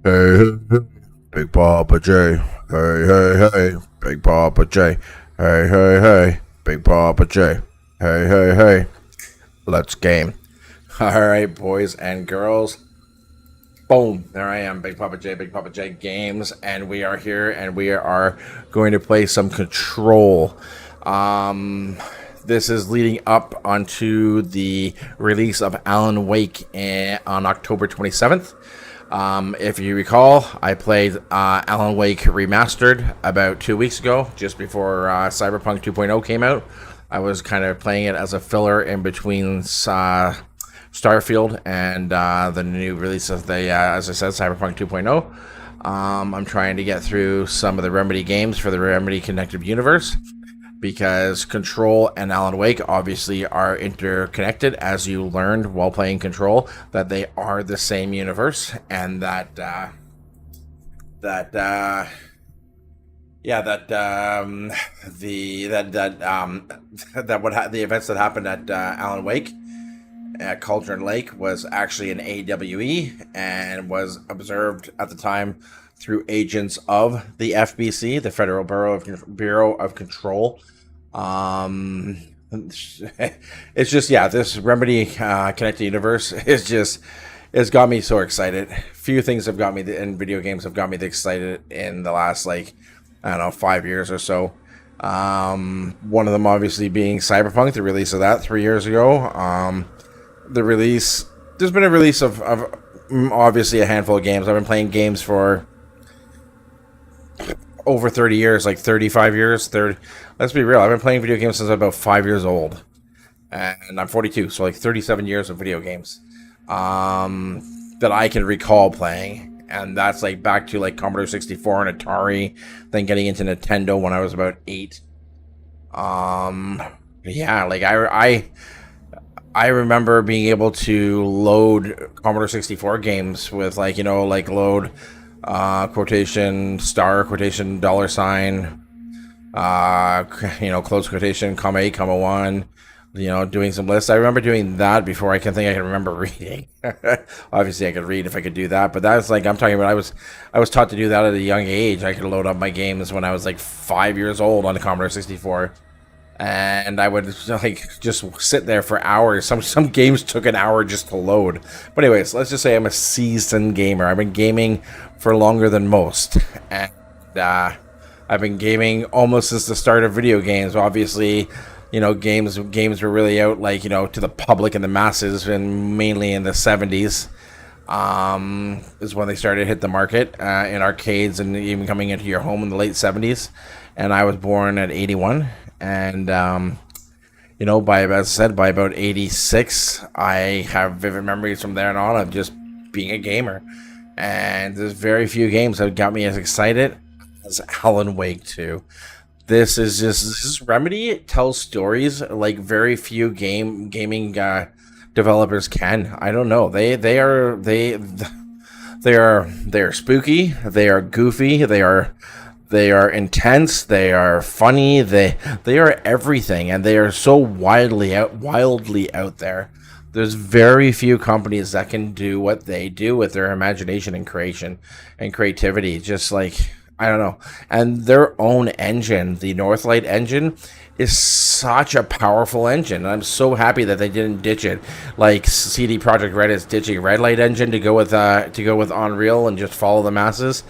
Hey, hey, hey, Big Papa J. Hey, hey, hey, Big Papa J. Hey, hey, hey, Big Papa J. Hey, hey, hey, let's game. Alright, boys and girls. Boom, there I am, Big Papa J Games, and we are here, and we are going to play some Control. This is leading up onto the release of Alan Wake on October 27th. If you recall, I played Alan Wake Remastered about 2 weeks ago, just before Cyberpunk 2.0 came out. I was kind of playing it as a filler in between Starfield and the new release of the, as I said, Cyberpunk 2.0. I'm trying to get through some of the Remedy games for the Remedy Connected Universe, because Control and Alan Wake obviously are interconnected, as you learned while playing Control, that they are the same universe, and that the events that happened at Alan Wake at Cauldron Lake was actually an AWE and was observed at the time through agents of the FBC, the Federal Bureau of Control. It's just, yeah, this Remedy Connected Universe it's got me so excited. Few things have got me in video games have got me excited in the last, like, I don't know, 5 years or so. One of them obviously being Cyberpunk, the release of that 3 years ago. There's been a release of obviously a handful of games. I've been playing games for over 30 years, like 35 years. Let's be real, I've been playing video games since I'm about 5 years old. And I'm 42, so like 37 years of video games that I can recall playing. And that's like back to like Commodore 64 and Atari, then getting into Nintendo when I was about 8. Yeah, like I remember being able to load Commodore 64 games with, like, you know, like load quotation star quotation dollar sign close quotation comma 8 comma 1, you know, doing some lists. I remember doing that before I can remember reading. Obviously I could read if I could do that, but that's like, I'm talking about I was taught to do that at a young age. I could load up my games when I was like 5 years old on the Commodore 64. And I would like just sit there for hours. Some games took an hour just to load. But anyways, let's just say I'm a seasoned gamer. I've been gaming for longer than most, and I've been gaming almost since the start of video games. Obviously, you know, games were really out, like, you know, to the public and the masses, and mainly in the 70s. Is when they started to hit the market in arcades, and even coming into your home in the late 70s. And I was born at 81. And, you know, as I said, by about 86, I have vivid memories from there on of just being a gamer. And there's very few games that got me as excited as Alan Wake 2. This is Remedy. It tells stories like very few gaming developers can. I don't know. They are spooky. They are goofy. They are intense, they are funny, they are everything, and they are so wildly out there. There's very few companies that can do what they do with their imagination and creation and creativity. Just like, I don't know. And their own engine, the Northlight engine, is such a powerful engine. I'm so happy that they didn't ditch it, like CD Projekt Red is ditching Red Light engine to go with Unreal and just follow the masses.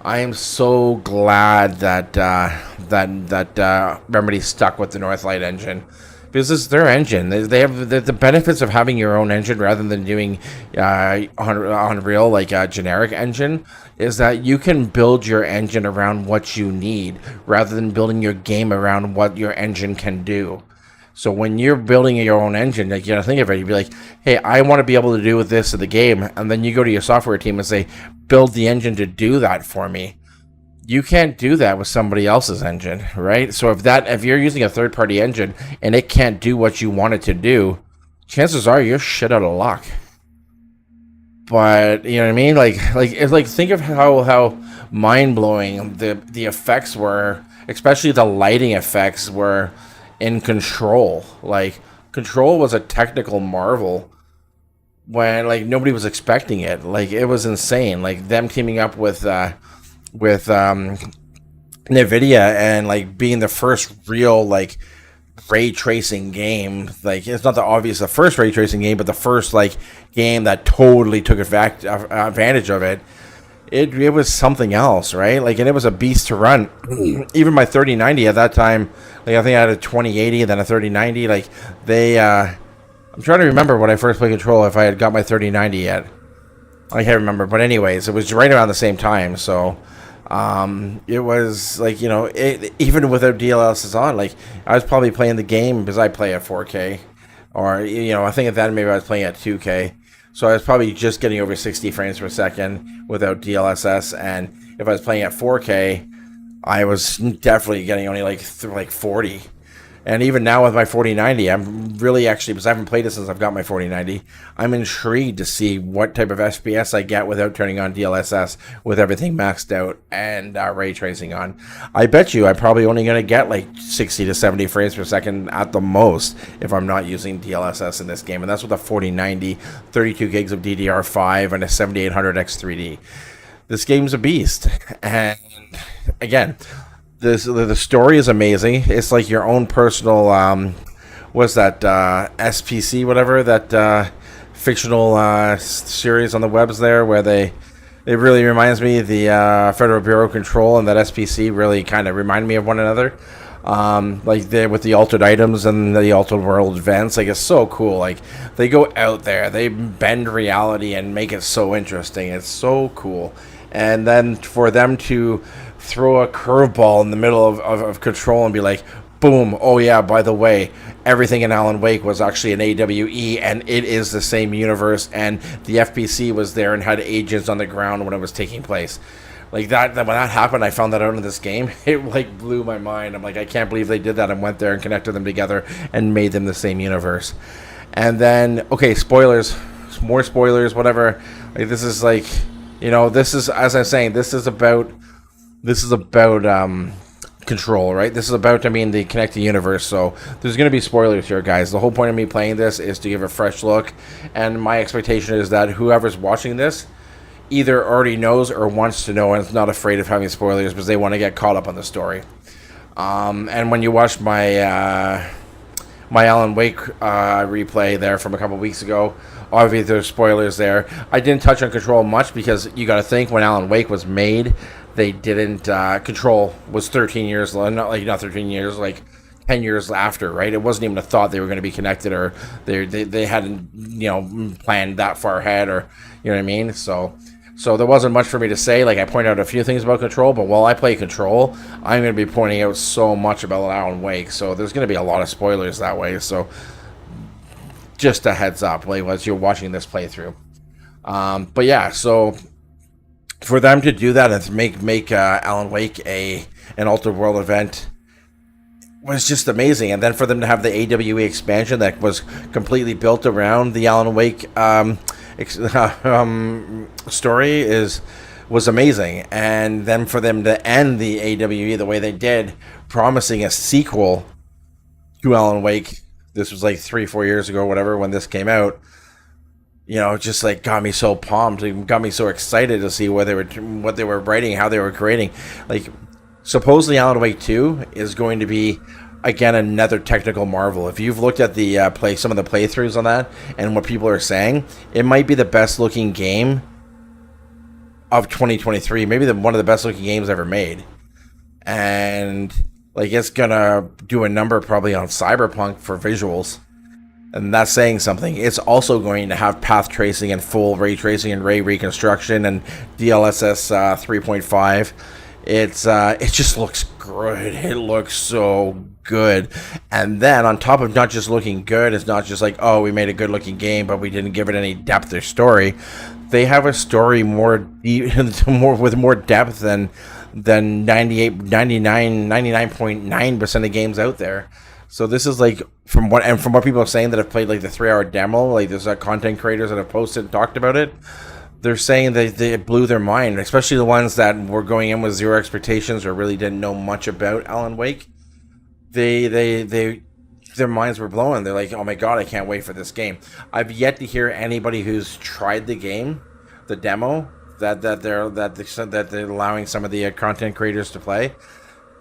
I am so glad that Remedy stuck with the Northlight engine, because it's their engine. They have the benefits of having your own engine rather than doing Unreal, like a generic engine, is that you can build your engine around what you need rather than building your game around what your engine can do. So when you're building your own engine, like, you gotta think of it, you'd be like, hey, I want to be able to do with this in the game, and then you go to your software team and say, build the engine to do that for me. You can't do that with somebody else's engine, right? So if you're using a third-party engine and it can't do what you want it to do, chances are you're shit out of luck. But you know what I mean? Like think of how mind-blowing the effects were, especially the lighting effects were in Control. Like, Control was a technical marvel when like nobody was expecting it. Like it was insane. Like them teaming up with NVIDIA and like being the first real like ray tracing game. Like it's not the first ray tracing game, but the first like game that totally took advantage of it. It was something else, right? Like, and it was a beast to run. Even my 3090 at that time, like I think I had a 2080 and then a 3090. Like I'm trying to remember when I first played Control if I had got my 3090 yet. I can't remember, but anyways, it was right around the same time. So it was like, you know, even without DLSS on, like I was probably playing the game because I play at 4K, or you know, I think at that maybe I was playing at 2K. So I was probably just getting over 60 frames per second without DLSS, and if I was playing at 4K, I was definitely getting only like 40. And even now with my 4090, I'm really actually, because I haven't played it since I've got my 4090, I'm intrigued to see what type of FPS I get without turning on DLSS, with everything maxed out and ray tracing on. I bet you I'm probably only going to get like 60 to 70 frames per second at the most if I'm not using DLSS in this game. And that's with a 4090, 32 gigs of DDR5, and a 7800 X3D. This game's a beast. And again, the story is amazing. It's like your own personal, what's that, SPC, whatever, that fictional series on the webs there, where it really reminds me of the Federal Bureau of Control, and that SPC really kind of remind me of one another. Like with the altered items and the altered world events, like it's so cool. Like they go out there, they bend reality and make it so interesting. It's so cool. And then for them to throw a curveball in the middle of Control and be like, boom, oh yeah, by the way, everything in Alan Wake was actually an AWE, and it is the same universe, and the FPC was there and had agents on the ground when it was taking place. Like that when that happened, I found that out in this game. It like blew my mind. I'm like, I can't believe they did that and went there and connected them together and made them the same universe. And then, okay, spoilers, more spoilers, whatever. Like this is like, you know, this is, as I'm saying, this is about Control, right? This is about, I mean, the connected universe. So there's going to be spoilers here, guys. The whole point of me playing this is to give a fresh look, and my expectation is that whoever's watching this either already knows or wants to know and is not afraid of having spoilers because they want to get caught up on the story. And when you watch my my Alan Wake replay there from a couple weeks ago, obviously there's spoilers there. I didn't touch on Control much because you got to think when Alan Wake was made, they didn't. Control was 13 years, not 13 years, like 10 years after, right? It wasn't even a thought they were going to be connected, or they hadn't, you know, planned that far ahead, or you know what I mean. So there wasn't much for me to say. Like I pointed out a few things about Control, but while I play Control, I'm going to be pointing out so much about Alan Wake. So there's going to be a lot of spoilers that way. So just a heads up, like as you're watching this playthrough. But yeah, so for them to do that and make Alan Wake an altered world event was just amazing. And then for them to have the AWE expansion that was completely built around the Alan Wake story was amazing. And then for them to end the AWE the way they did, promising a sequel to Alan Wake, this was like 3-4 years ago, whatever, when this came out. You know, just like got me so pumped. It got me so excited to see what they were writing, how they were creating. Like, supposedly Alan Wake 2 is going to be, again, another technical marvel. If you've looked at the some of the playthroughs on that and what people are saying, it might be the best looking game of 2023. Maybe one of the best looking games ever made. And like, it's gonna do a number probably on Cyberpunk for visuals. And that's saying something. It's also going to have path tracing and full ray tracing and ray reconstruction and DLSS 3.5. It just looks good. It looks so good. And then on top of not just looking good, it's not just like, oh, we made a good looking game, but we didn't give it any depth or story. They have a story with more depth than 99.9% of games out there. So this is like, from what people are saying that have played like the 3-hour demo, like there's content creators that have posted and talked about it. They're saying that they blew their mind, especially the ones that were going in with zero expectations or really didn't know much about Alan Wake. They their minds were blown. They're like, oh my god, I can't wait for this game. I've yet to hear anybody who's tried the game, the demo, that they're allowing some of the content creators to play,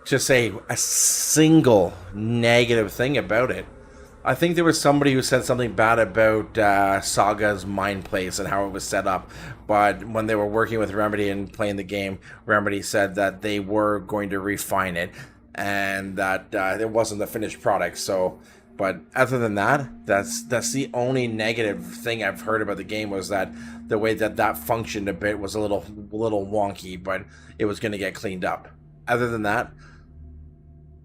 to say a single negative thing about it. I think there was somebody who said something bad about Saga's Mind Place and how it was set up, but when they were working with Remedy and playing the game, Remedy said that they were going to refine it and that it wasn't the finished product. So, but other than that, that's the only negative thing I've heard about the game, was that the way that functioned a bit was a little wonky, but it was going to get cleaned up. Other than that,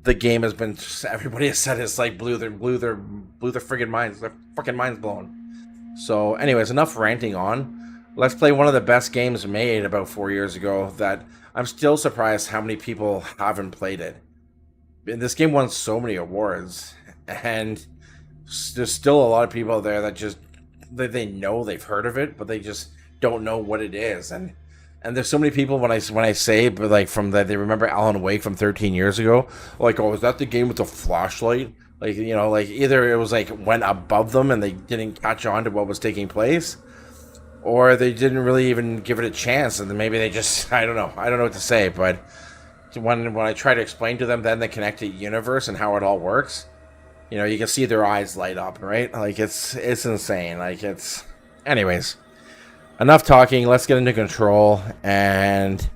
the game has been, everybody has said it's like blew their friggin' minds. Their fucking minds blown. So anyways, enough ranting on. Let's play one of the best games made about 4 years ago that I'm still surprised how many people haven't played it. And this game won so many awards, and there's still a lot of people there that just, they know they've heard of it, but they just don't know what it is. And there's so many people when I say, but like they remember Alan Wake from 13 years ago, like, oh, is that the game with the flashlight? Like, you know, like either it was like went above them and they didn't catch on to what was taking place, or they didn't really even give it a chance, and then maybe they just, I don't know what to say. But when I try to explain to them then the connected universe and how it all works, you know, you can see their eyes light up, right? Like it's insane. Like it's, anyways. Enough talking, let's get into Control, and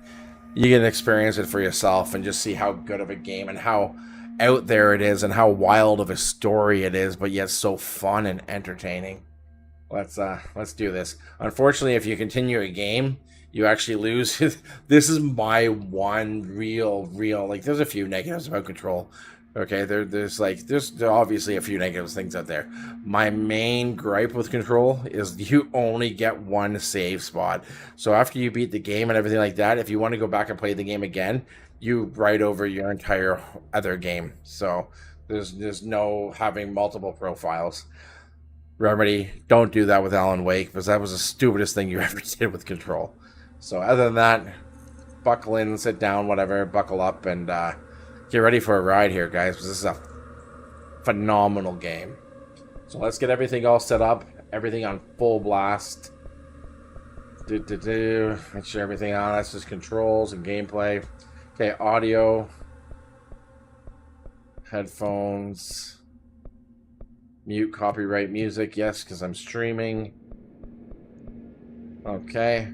you can experience it for yourself and just see how good of a game and how out there it is and how wild of a story it is, but yet so fun and entertaining. Let's do this. Unfortunately, if you continue a game, you actually lose. This is my one real, like, there's a few negatives about Control. Okay, there's obviously a few negative things out there. My main gripe with Control is you only get one save spot. So after you beat the game and everything like that, if you want to go back and play the game again, you write over your entire other game. So there's no having multiple profiles. Remedy, don't do that with Alan Wake, because that was the stupidest thing you ever did with Control. So other than that, buckle in, sit down, whatever, buckle up, and get ready for a ride here, guys, because this is a phenomenal game. So let's get everything all set up, everything on full blast. Make sure everything on. That's just controls and gameplay. Okay, audio, headphones, mute copyright music, yes, because I'm streaming. Okay.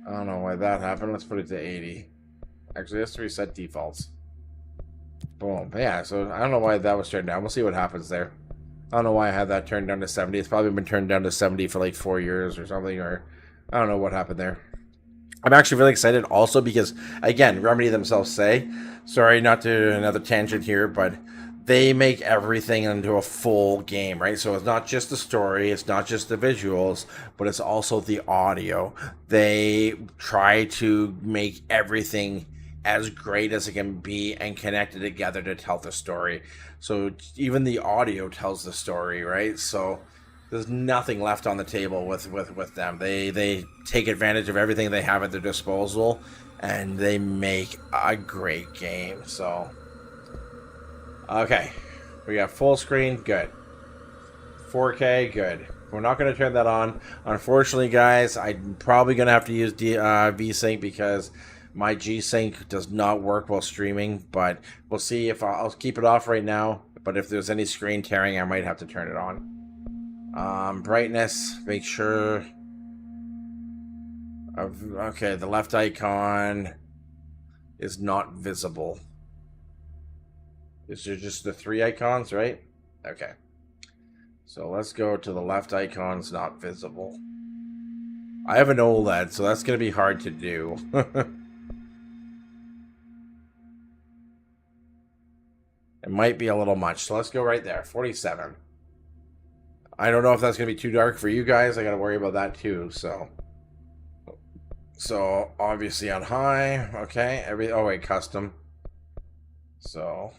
I don't know why that happened. Let's put it to 80. Actually, let's reset defaults. Boom. But yeah, so I don't know why that was turned down. We'll see what happens there. I don't know why I had that turned down to 70. It's probably been turned down to 70 for like 4 years or something, or I don't know what happened there. I'm actually really excited also because, again, Remedy themselves say, sorry, not to another tangent here, but they make everything into a full game, right? So it's not just the story, it's not just the visuals, but it's also the audio. They try to make everything as great as it can be and connect it together to tell the story. So even the audio tells the story, right? So there's nothing left on the table with them. They take advantage of everything they have at their disposal, and they make a great game. So okay, we got full screen, good. 4K, good. We're not going to turn that on. Unfortunately, guys, I'm probably going to have to use VSync because my G-Sync does not work while streaming, but we'll see. If I'll keep it off right now, but if there's any screen tearing, I might have to turn it on. Brightness, make sure. Okay, the left icon is not visible. Is there just the 3 icons, right? Okay. So let's go to the left icon's not visible. I have an OLED, so that's going to be hard to do. It might be a little much, so let's go right there, 47. I don't know if that's going to be too dark for you guys. I got to worry about that too, so obviously on high, okay. Oh wait, custom. So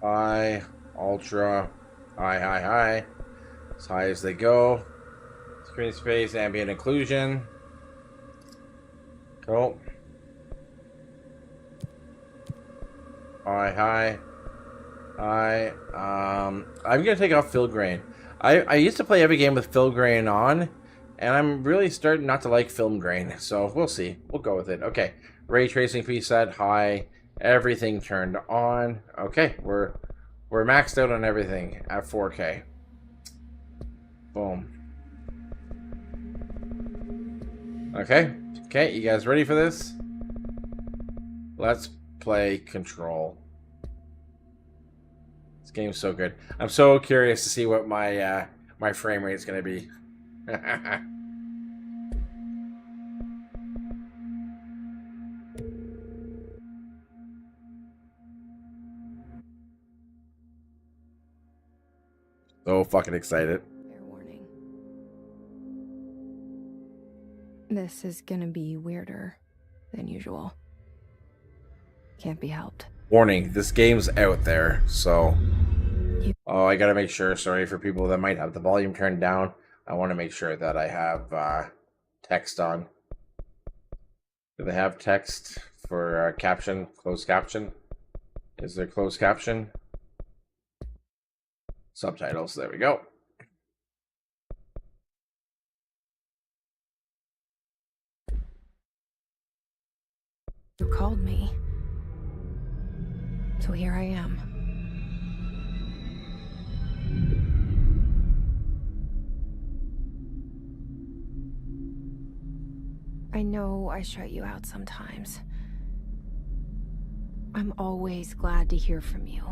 high, ultra, high, as high as they go. Screen space, ambient occlusion. Oh. Hi. I'm gonna take off Filgrain. I used to play every game with Filgrain on, and I'm really starting not to like film grain. So we'll see. We'll go with it. Okay. Ray tracing preset high. Everything turned on. Okay, we're maxed out on everything at 4K. Boom. Okay. Okay, you guys ready for this? Let's play Control. This game's so good. I'm so curious to see what my my frame rate is going to be. So fucking excited. Fair warning. This is gonna be weirder than usual. Can't be helped. Warning, this game's out there, so... Oh, I gotta make sure, sorry, for people that might have the volume turned down, I want to make sure that I have text on. Do they have text for caption, closed caption? Is there closed caption? Subtitles, there we go. You called me. So here I am. I know I shut you out sometimes. I'm always glad to hear from you.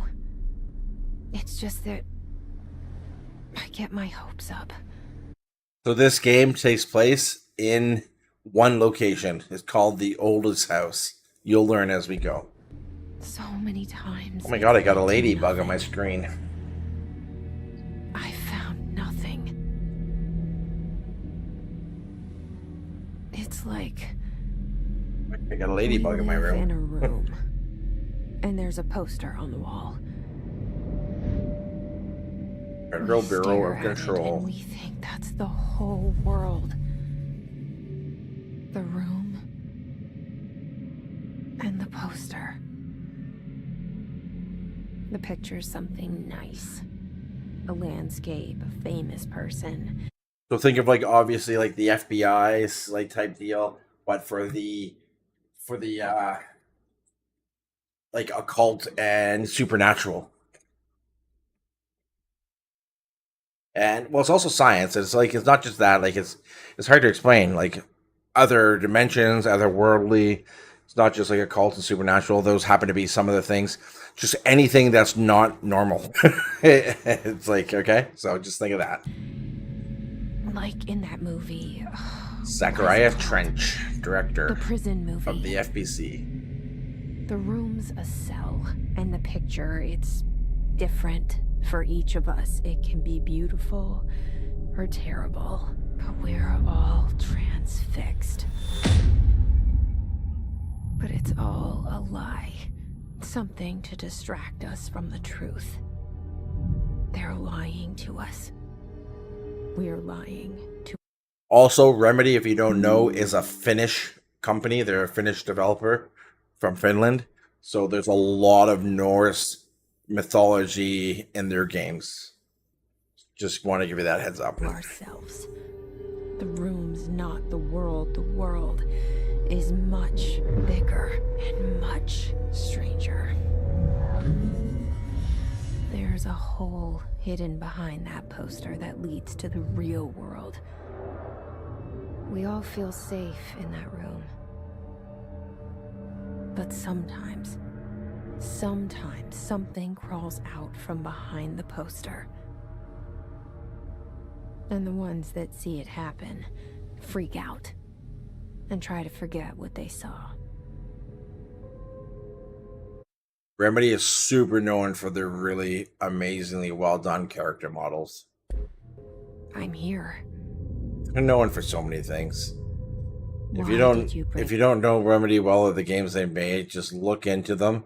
It's just that I get my hopes up. So this game takes place in one location. It's called the Oldest House. You'll learn as we go. So many times. Oh my god, I got a ladybug on my screen. I found nothing. It's like I got a ladybug in my room. In a room. And there's a poster on the wall. Federal Bureau of Control. And we think that's the whole world. The room and the poster. The picture's something nice. A landscape, a famous person. So think of like obviously like the FBI's like type deal, but for the like occult and supernatural. And well, it's also science. It's like it's not just that. Like it's hard to explain. Like other dimensions, otherworldly. It's not just like occult and supernatural. Those happen to be some of the things. Just anything that's not normal. It's like okay. So just think of that. Like in that movie. Zachariah Trench, director the prison movie of the FBC. The room's a cell, and the picture, it's different for each of us. It can be beautiful or terrible, but we're all transfixed. But it's all a lie. Something to distract us from the truth. They're lying to us. We're lying to... Also, Remedy, if you don't know, is a Finnish company. They're a Finnish developer from Finland. So there's a lot of Norse mythology in their games. Just want to give you that heads up. Ourselves. The room's not the world. The world is much bigger and much stranger. There's a hole hidden behind that poster that leads to the real world. We all feel safe in that room. But sometimes something crawls out from behind the poster. And the ones that see it happen freak out and try to forget what they saw. Remedy is super known for their really amazingly well done character models. I'm here. They're known for so many things. If you Why don't know Remedy well or the games they made, just look into them.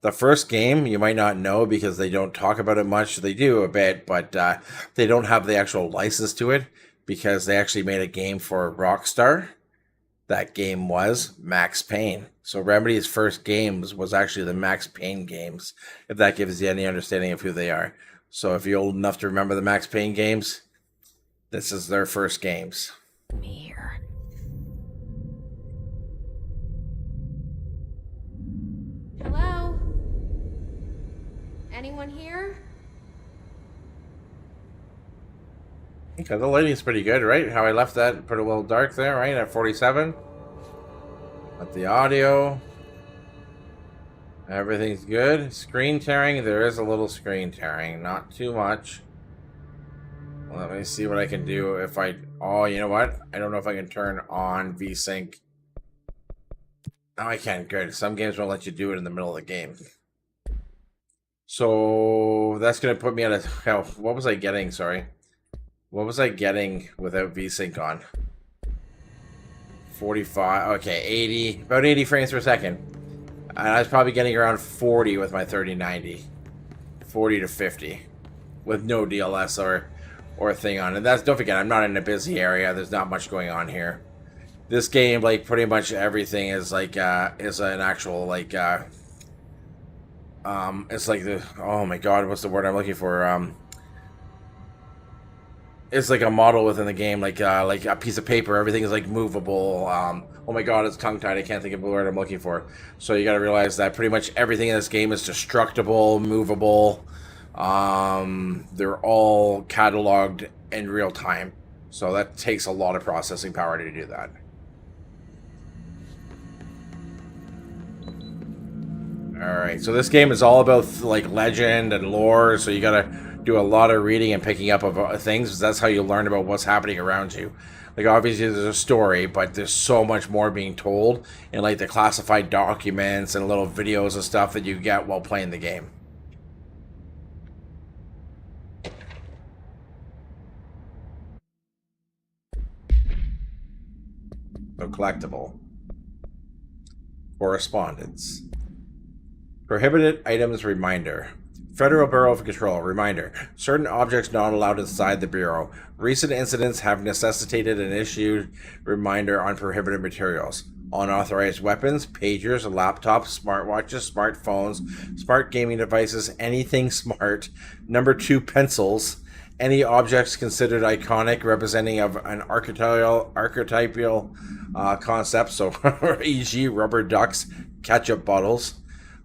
The first game you might not know because they don't talk about it much. They do a bit, but they don't have the actual license to it because they actually made a game for Rockstar, that game was Max Payne. So Remedy's first games was actually the Max Payne games, if that gives you any understanding of who they are. So if you're old enough to remember the Max Payne games, this is their first games. Me here. Hello? Anyone here? Okay, the lighting's pretty good, right? How I left that, put a little dark there, right? At 47. But the audio, everything's good. Screen tearing, there is a little screen tearing, not too much. Let me see what I can do if I... Oh, you know what? I don't know if I can turn on VSync. No, I can. Good. Some games won't let you do it in the middle of the game. So that's going to put me at a... Oh, what was I getting? Sorry. What was I getting without VSync on? 45. Okay, 80. About 80 frames per second. And I was probably getting around 40 with my 3090. 40 to 50. With no DLS or thing on. And that's, don't forget, I'm not in a busy area. There's not much going on here. This game, like, pretty much everything is like is an actual like it's like the, oh my god, what's the word I'm looking for? It's like a model within the game, like a piece of paper. Everything is like movable. Oh my god, it's tongue tied. I can't think of the word I'm looking for. So you got to realize that pretty much everything in this game is destructible, movable. They're all cataloged in real time, so that takes a lot of processing power to do that. Alright, so this game is all about like legend and lore, so you gotta do a lot of reading and picking up of things. That's how you learn about what's happening around you. Like, obviously there's a story, but there's so much more being told in like the classified documents and little videos and stuff that you get while playing the game. So collectible. Correspondence. Prohibited items reminder. Federal Bureau of Control reminder. Certain objects not allowed inside the Bureau. Recent incidents have necessitated an issued reminder on prohibited materials. Unauthorized weapons, pagers, laptops, smartwatches, smartphones, smart gaming devices, anything smart. Number 2, pencils. Any objects considered iconic, representing of an archetypal concept, so e.g. rubber ducks, ketchup bottles.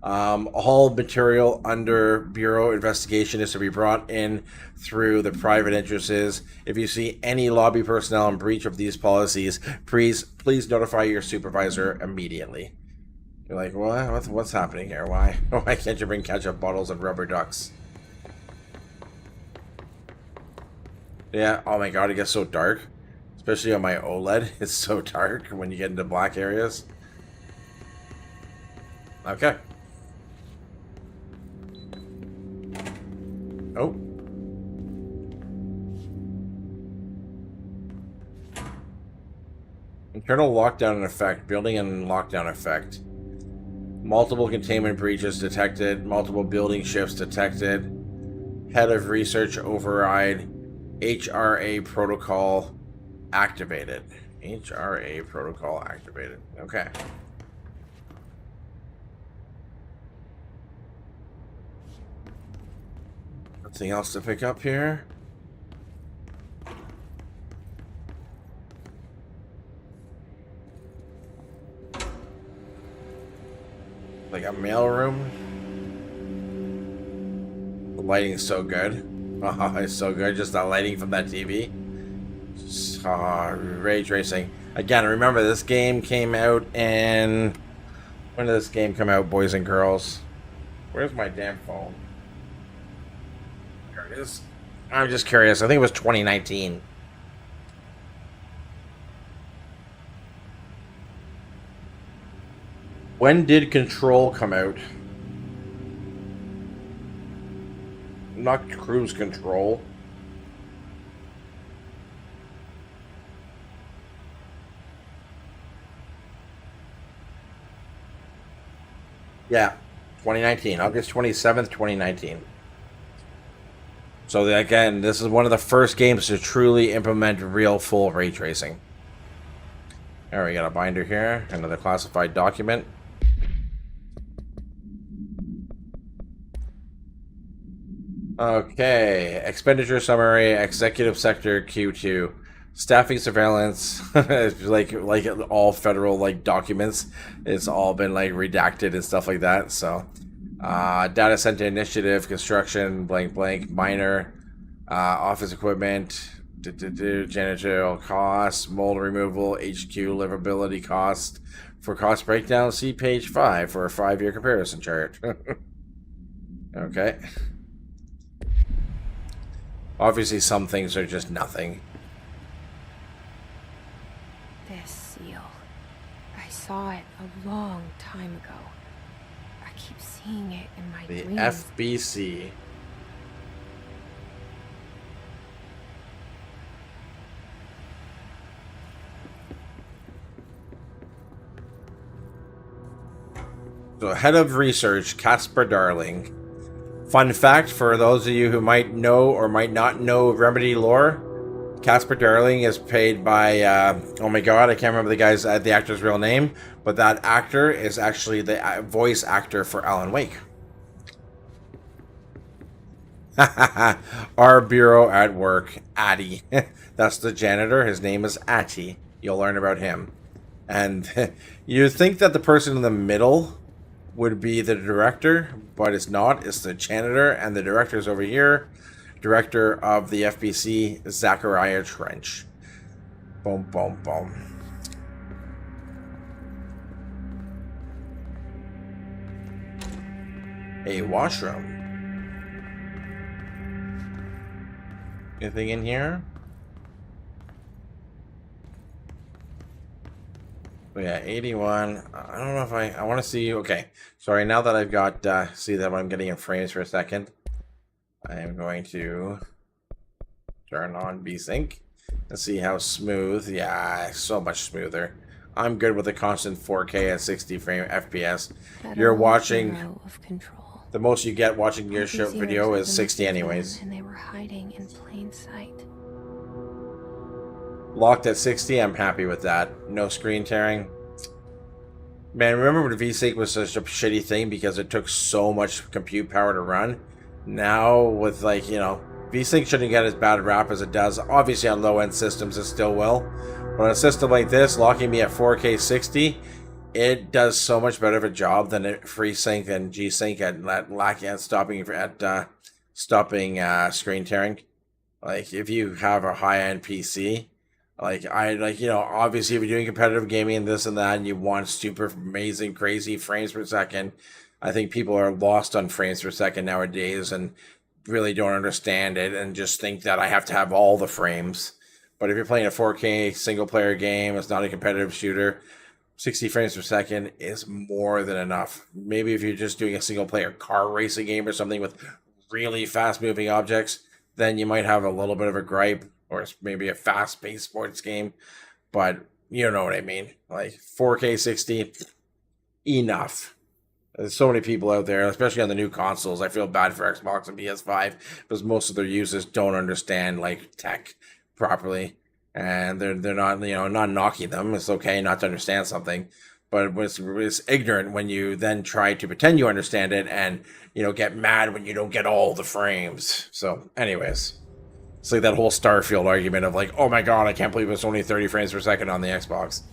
All material under Bureau investigation is to be brought in through the private entrances. If you see any lobby personnel in breach of these policies, please notify your supervisor immediately. You're like, what's happening here? Why can't you bring ketchup bottles and rubber ducks? Yeah, oh my god, it gets so dark. Especially on my OLED, it's so dark when you get into black areas. Okay. Oh. Internal lockdown effect. Building and lockdown effect. Multiple containment breaches detected. Multiple building shifts detected. Head of research override. HRA protocol activated. HRA protocol activated. Okay. Nothing else to pick up here. Like a mailroom. The lighting is so good. Oh, it's so good. Just that lighting from that TV. Ray tracing. Again, remember this game came out in... When did this game come out, boys and girls? Where's my damn phone? There it is. I'm just curious. I think it was 2019. When did Control come out? Not Cruise Control. Yeah, 2019, August 27th, 2019. So again, this is one of the first games to truly implement real full ray tracing. There, we got a binder here, another classified document. Okay, expenditure summary, executive sector Q2, staffing surveillance, like all federal like documents, it's all been like redacted and stuff like that. So, data center initiative, construction, blank blank, minor, office equipment, janitorial costs, mold removal, HQ livability cost. For cost breakdown, see page 5 for a 5-year comparison chart. Okay. Obviously, some things are just nothing. This seal. I saw it a long time ago. I keep seeing it in my The dreams. FBC. So, head of research, Casper Darling. Fun fact for those of you who might know or might not know Remedy lore, Casper Darling is played by, oh my god, I can't remember the actor's real name, but that actor is actually the voice actor for Alan Wake. Our bureau at work, Addy. That's the janitor. His name is Atty. You'll learn about him. And you think that the person in the middle would be the director, but it's not. It's the janitor, and the director's over here. Director of the FBC, Zachariah Trench. Boom, boom, boom. A washroom. Anything in here? Oh yeah, 81. I don't know if I want to see. Okay, sorry. Now that I've got see that I'm getting in frames for a second, I am going to turn on VSync and see how smooth. Yeah, so much smoother. I'm good with a constant 4K at 60 frame FPS. You're watching. Of control. The most you get watching your show video is 60 anyways. And they were hiding in plain sight. Locked at 60, I'm happy with that. No screen tearing. Man, remember when VSync was such a shitty thing because it took so much compute power to run? Now, with like, you know, VSync shouldn't get as bad a rap as it does. Obviously, on low-end systems, it still will. But on a system like this, locking me at 4K 60, it does so much better of a job than FreeSync and G-Sync at stopping screen tearing. Like, if you have a high-end PC, you know, obviously if you're doing competitive gaming and this and that and you want super amazing crazy frames per second, I think people are lost on frames per second nowadays and really don't understand it and just think that I have to have all the frames. But if you're playing a 4K single player game, it's not a competitive shooter, 60 frames per second is more than enough. Maybe if you're just doing a single player car racing game or something with really fast moving objects, then you might have a little bit of a gripe. Or maybe a fast-paced sports game, but you know what I mean. Like 4K 60, enough. There's so many people out there, especially on the new consoles. I feel bad for Xbox and PS5 because most of their users don't understand like tech properly, and they're not, you know, not knocking them. It's okay not to understand something, but it's ignorant when you then try to pretend you understand it and, you know, get mad when you don't get all the frames. So, anyways. It's like that whole Starfield argument of like, oh my god, I can't believe it's only 30 frames per second on the Xbox.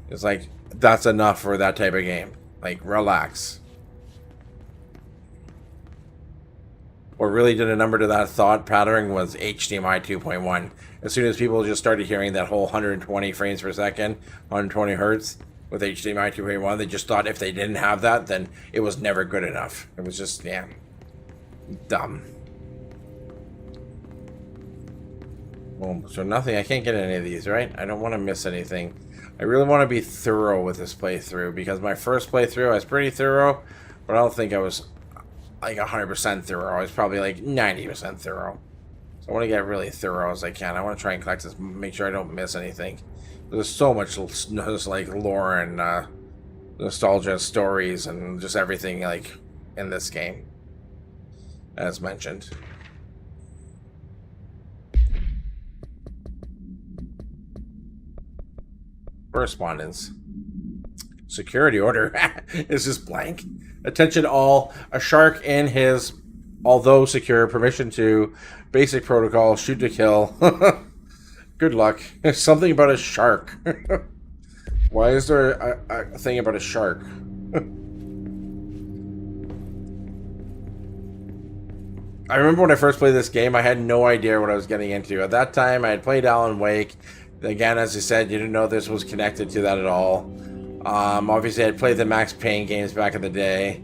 It's like, that's enough for that type of game. Like, relax. What really did a number to that thought pattern was HDMI 2.1. As soon as people just started hearing that whole 120 frames per second, 120 hertz with HDMI 2.1, they just thought if they didn't have that, then it was never good enough. It was just, yeah, dumb. Well, so nothing, I can't get any of these, right? I don't want to miss anything. I really want to be thorough with this playthrough because my first playthrough, I was pretty thorough, but I don't think I was like 100% thorough. I was probably like 90% thorough. So I want to get really thorough as I can. I want to try and collect this, make sure I don't miss anything. There's so much just like lore and nostalgia stories and just everything like in this game, as mentioned. Correspondence. Security order is just blank. Attention all. A shark in his, although secure, permission to basic protocol, shoot to kill. Good luck. Something about a shark. Why is there a thing about a shark? I remember when I first played this game, I had no idea what I was getting into. At that time, I had played Alan Wake. Again, as I said, you didn't know this was connected to that at all. Obviously, I had played the Max Payne games back in the day.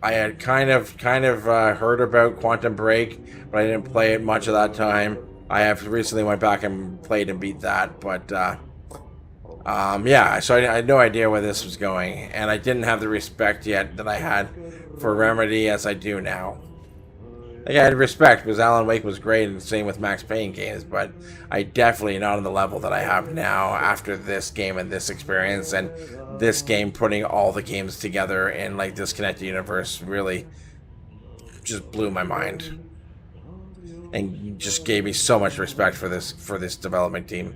I had kind of heard about Quantum Break, but I didn't play it much at that time. I have recently went back and played and beat that, but yeah, so I had no idea where this was going, and I didn't have the respect yet that I had for Remedy as I do now. Like, I had respect because Alan Wake was great, and the same with Max Payne games, but I definitely not on the level that I have now after this game and this experience, and this game putting all the games together in like this connected universe really just blew my mind, and just gave me so much respect for this development team.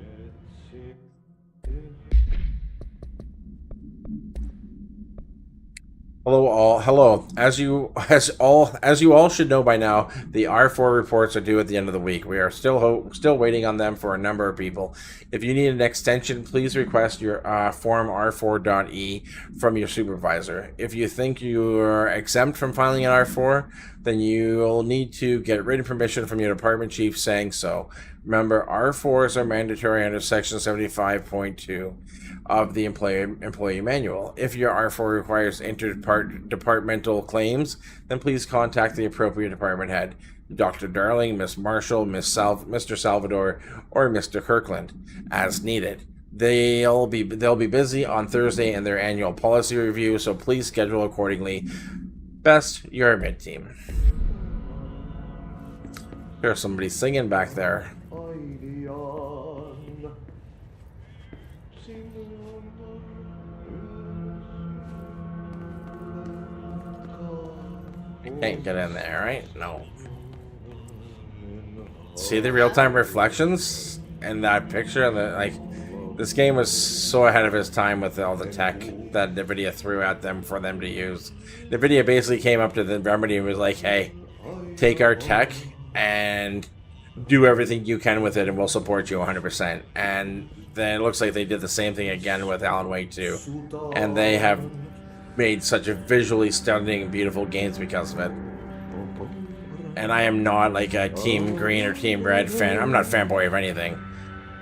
Hello all. Hello. As you all should know by now, the R4 reports are due at the end of the week. We are still waiting on them for a number of people. If you need an extension, please request your form R4.E from your supervisor. If you think you are exempt from filing an R4, then you'll need to get written permission from your department chief saying so. Remember, R4s are mandatory under Section 75.2 of the employee manual. If your R4 requires interdepartmental claims, then please contact the appropriate department head, Dr. Darling, Miss Marshall, Mr. Salvador, or Mr. Kirkland, as needed. They'll be busy on Thursday in their annual policy review, so please schedule accordingly. Best, your mid team. There's somebody singing back there. Can't get in there, right? No. See the real-time reflections in that picture? And like, this game was so ahead of its time with all the tech that NVIDIA threw at them for them to use. NVIDIA basically came up to the Remedy and was like, hey, take our tech and do everything you can with it and we'll support you 100%. And then it looks like they did the same thing again with Alan Wake 2. And they have made such a visually stunning, beautiful games because of it. And I am not like a Team Green or Team Red fan. I'm not a fanboy of anything.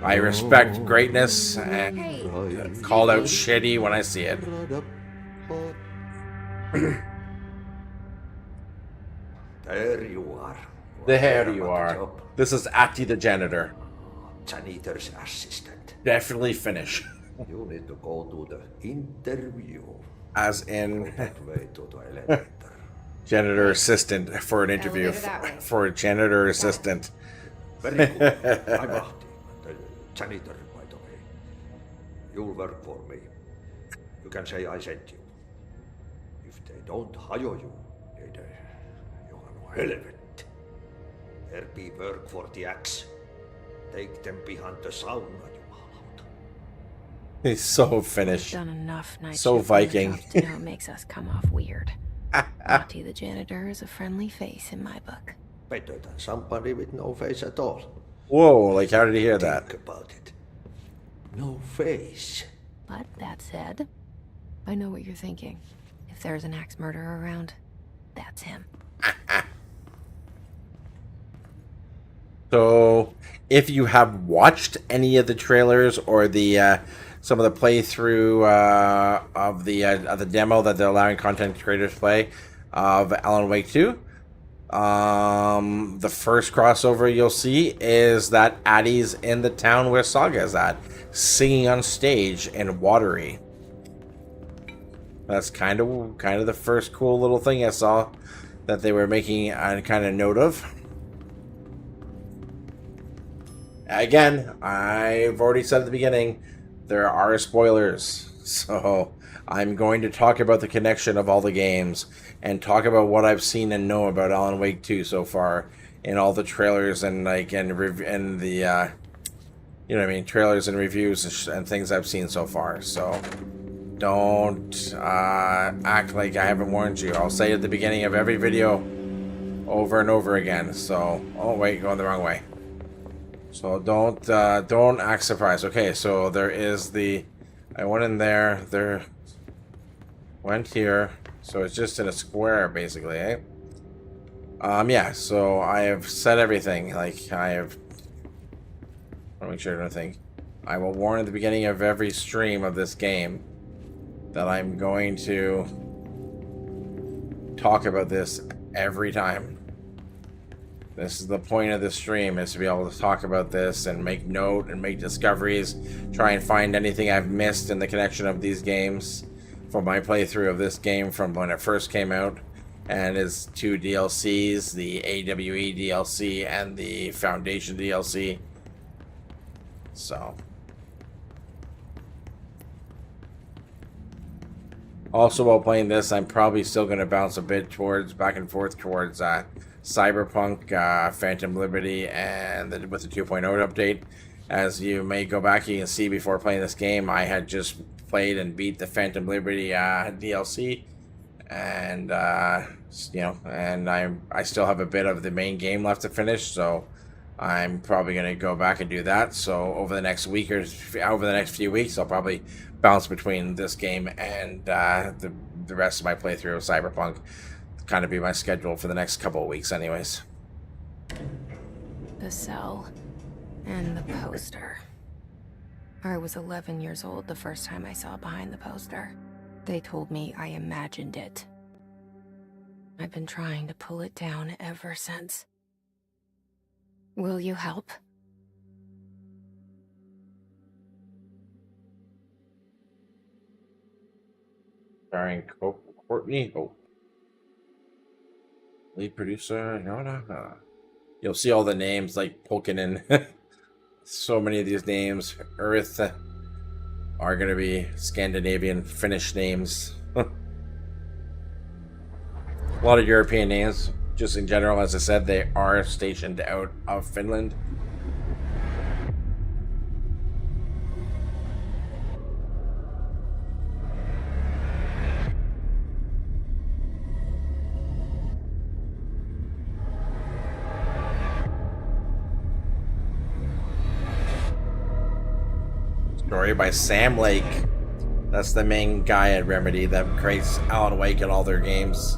I respect greatness and call out shitty when I see it. There you are. There you are. This is Atti the janitor. Janitor's assistant. Definitely finish. You need to go to the interview. As in That way to the elevator. janitor assistant for an interview for a janitor assistant. Very good. I'm Ahti, the janitor, by the way. You'll work for me. You can say I sent you. If they don't hire you, you are no helvet. There be work for the axe. Take them behind the sauna, you halot. He's so Finnish. Done enough night So shift Viking. jobs to know it makes us come off weird. Monty the janitor is a friendly face in my book. Better than somebody with no face at all. Whoa, like how did he hear that? Think about it. No face. But that said, I know what you're thinking. If there's an axe murderer around, that's him. So, if you have watched any of the trailers or the some of the playthrough of the demo that they're allowing content creators to play of Alan Wake 2, the first crossover you'll see is that Addie's in the town where Saga is at, singing on stage in Watery. That's kind of the first cool little thing I saw that they were making a kind of note of. Again, I've already said at the beginning, there are spoilers. So I'm going to talk about the connection of all the games and talk about what I've seen and know about Alan Wake 2 so far in all the trailers and like and the you know what I mean, trailers and reviews and things I've seen so far. So don't act like I haven't warned you. I'll say at the beginning of every video over and over again. So, oh wait, going the wrong way. So don't act surprised. Okay, so there is the, I went in there, went here, so it's just in a square basically, eh? Yeah, so I have set everything, like I have, I want to make sure I don't think, I will warn at the beginning of every stream of this game that I'm going to talk about this every time. This is the point of the stream, is to be able to talk about this and make note and make discoveries, try and find anything I've missed in the connection of these games from my playthrough of this game from when it first came out, and its 2 DLCs, the AWE DLC and the Foundation DLC. So also while playing this, I'm probably still going to bounce a bit towards back and forth towards Cyberpunk, Phantom Liberty, and with the 2.0 update. As you may go back, you can see before playing this game, I had just played and beat the Phantom Liberty DLC, and you know, and I still have a bit of the main game left to finish, so I'm probably going to go back and do that. So over the next week or over the next few weeks, I'll probably bounce between this game and the rest of my playthrough of Cyberpunk. Kind of be my schedule for the next couple of weeks anyways. The cell and the poster. I was 11 years old the first time I saw behind the poster. They told me I imagined it. I've been trying to pull it down ever since. Will you help? Starring Courtney Hope. Lead producer, no. You'll see all the names like poking in. So many of these names, Earth, are going to be Scandinavian, Finnish names. A lot of European names, just in general. As I said, they are stationed out of Finland. Story by Sam Lake. That's the main guy at Remedy that creates Alan Wake and all their games.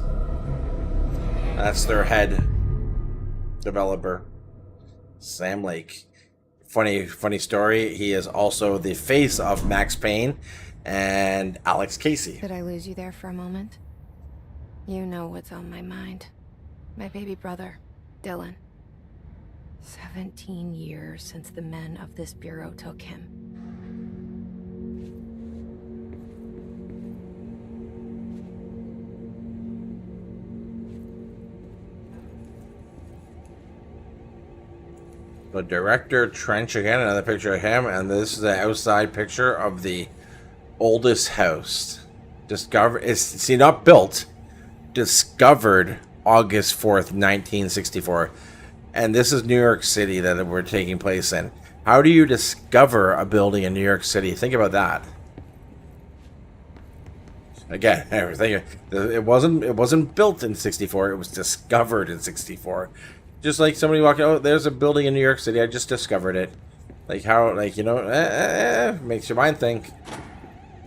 That's their head developer, Sam Lake. Funny story. He is also the face of Max Payne and Alex Casey. Did I lose you there for a moment? You know what's on my mind. My baby brother, Dylan. 17 years since the men of this bureau took him. The director, Trench, again, another picture of him, and this is the outside picture of the oldest house. Not built, discovered August 4th, 1964. And this is New York City that we're taking place in. How do you discover a building in New York City? Think about that. Again, everything. It wasn't built in 64, it was discovered in 64. Just like somebody walking, oh, there's a building in New York City, I just discovered it. Like how, like, you know, makes your mind think.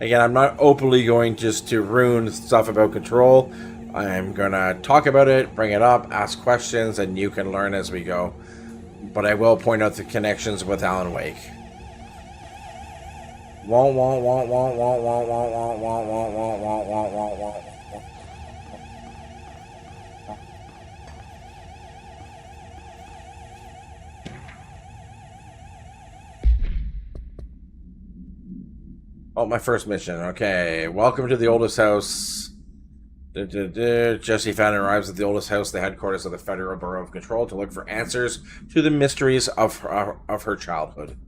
Again, I'm not openly going just to ruin stuff about Control. I'm gonna talk about it, bring it up, ask questions, and you can learn as we go. But I will point out the connections with Alan Wake. Oh, my first mission. Okay, welcome to the oldest house. Jesse Fadden arrives at the oldest house, the headquarters of the Federal Bureau of Control, to look for answers to the mysteries of her childhood.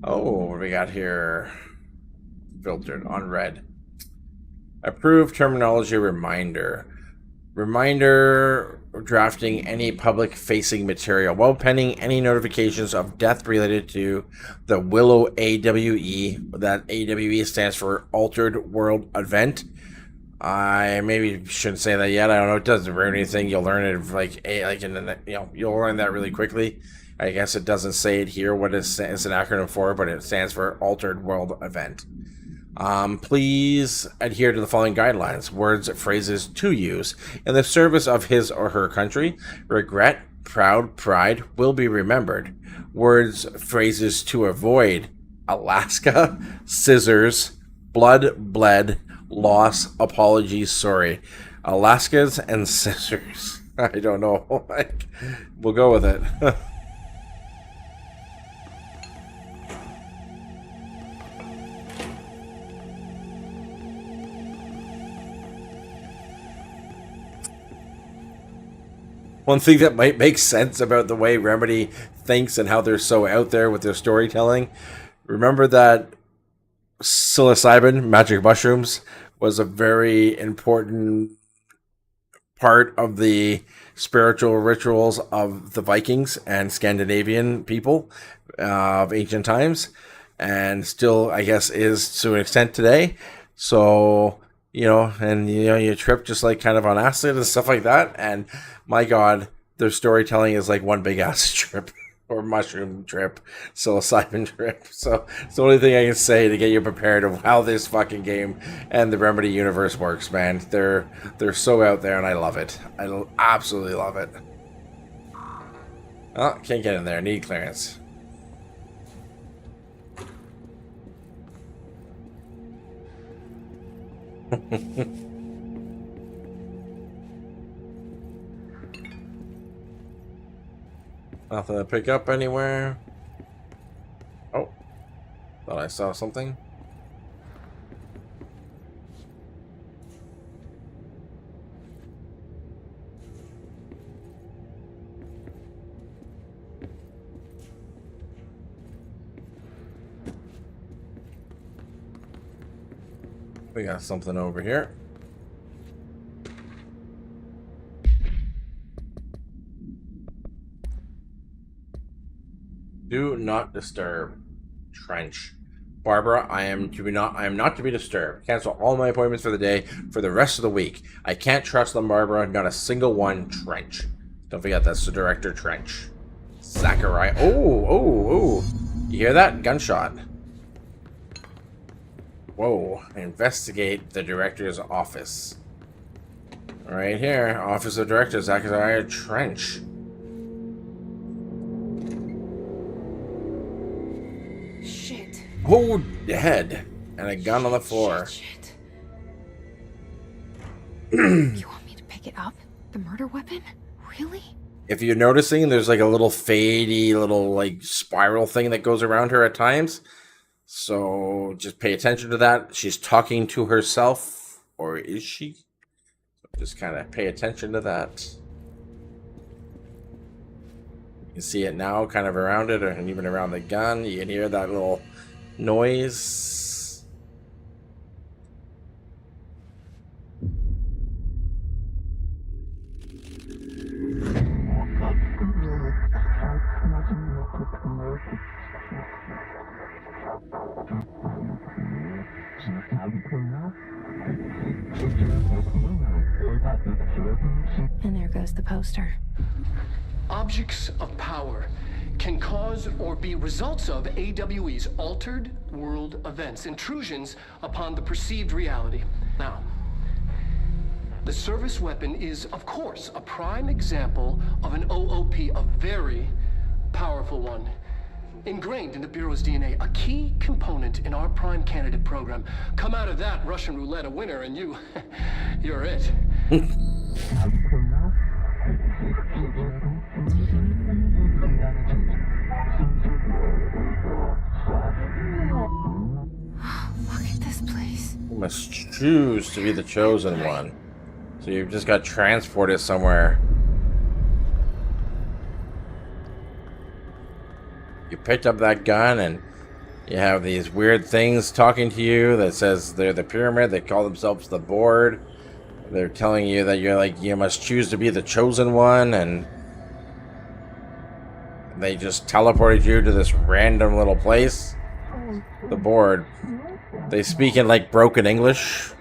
Oh, what do we got here? Filtered on red. Approved terminology reminder. Reminder drafting any public-facing material while pending any notifications of death related to the Willow AWE. That AWE stands for Altered World Event. I maybe shouldn't say that yet. I don't know. It doesn't ruin anything. You'll learn it you'll learn that really quickly. I guess it doesn't say it here what it's an acronym for, but it stands for Altered World Event. Please adhere to the following guidelines. Words, phrases to use in the service of his or her country. Regret, proud, pride will be remembered. Words, phrases to avoid. Alaska, scissors, blood, bled, loss, apologies, sorry. Alaskas and scissors. I don't know. We'll go with it. One thing that might make sense about the way Remedy thinks and how they're so out there with their storytelling. Remember that psilocybin, magic mushrooms, was a very important part of the spiritual rituals of the Vikings and Scandinavian people of ancient times, and still, I guess, is to an extent today. So, you trip just like kind of on acid and stuff like that. And my God, their storytelling is like one big acid trip or mushroom trip, psilocybin trip. So it's the only thing I can say to get you prepared of how this fucking game and the Remedy universe works, man. They're so out there and I love it. I absolutely love it. Oh, can't get in there. Need clearance. Nothing to pick up anywhere. Oh, thought I saw something. We got something over here. Do not disturb. Trench. Barbara, I am not to be disturbed. Cancel all my appointments for the day for the rest of the week. I can't trust them, Barbara. Not a single one. Trench. Don't forget that's the director, Trench. Zachariah. Oh. You hear that? Gunshot. Whoa. Investigate the director's office. Right here. Office of Director, Zachariah Trench. Shit. Oh, dead. And a gun on the floor. Shit. You want me to pick it up? The murder weapon? Really? If you're noticing, there's like a little fadey little like spiral thing that goes around her at times. So just pay attention to that. She's talking to herself, or is she? Just kind of pay attention to that. You can see it now, kind of around it, and even around the gun. You can hear that little noise. And there goes the poster. Objects of power can cause or be results of AWE's altered world events, intrusions upon the perceived reality. Now, the service weapon is, of course, a prime example of an OOP, a very powerful one. Ingrained in the Bureau's DNA, a key component in our prime candidate program. Come out of that Russian roulette a winner and you're it. Look at this place. You must choose to be the chosen one. So you've just got transported somewhere. You picked up that gun and you have these weird things talking to you that says they're the pyramid. They call themselves the board. They're telling you that you're like, you must choose to be the chosen one, and they just teleported you to this random little place. The board. They speak in like broken English.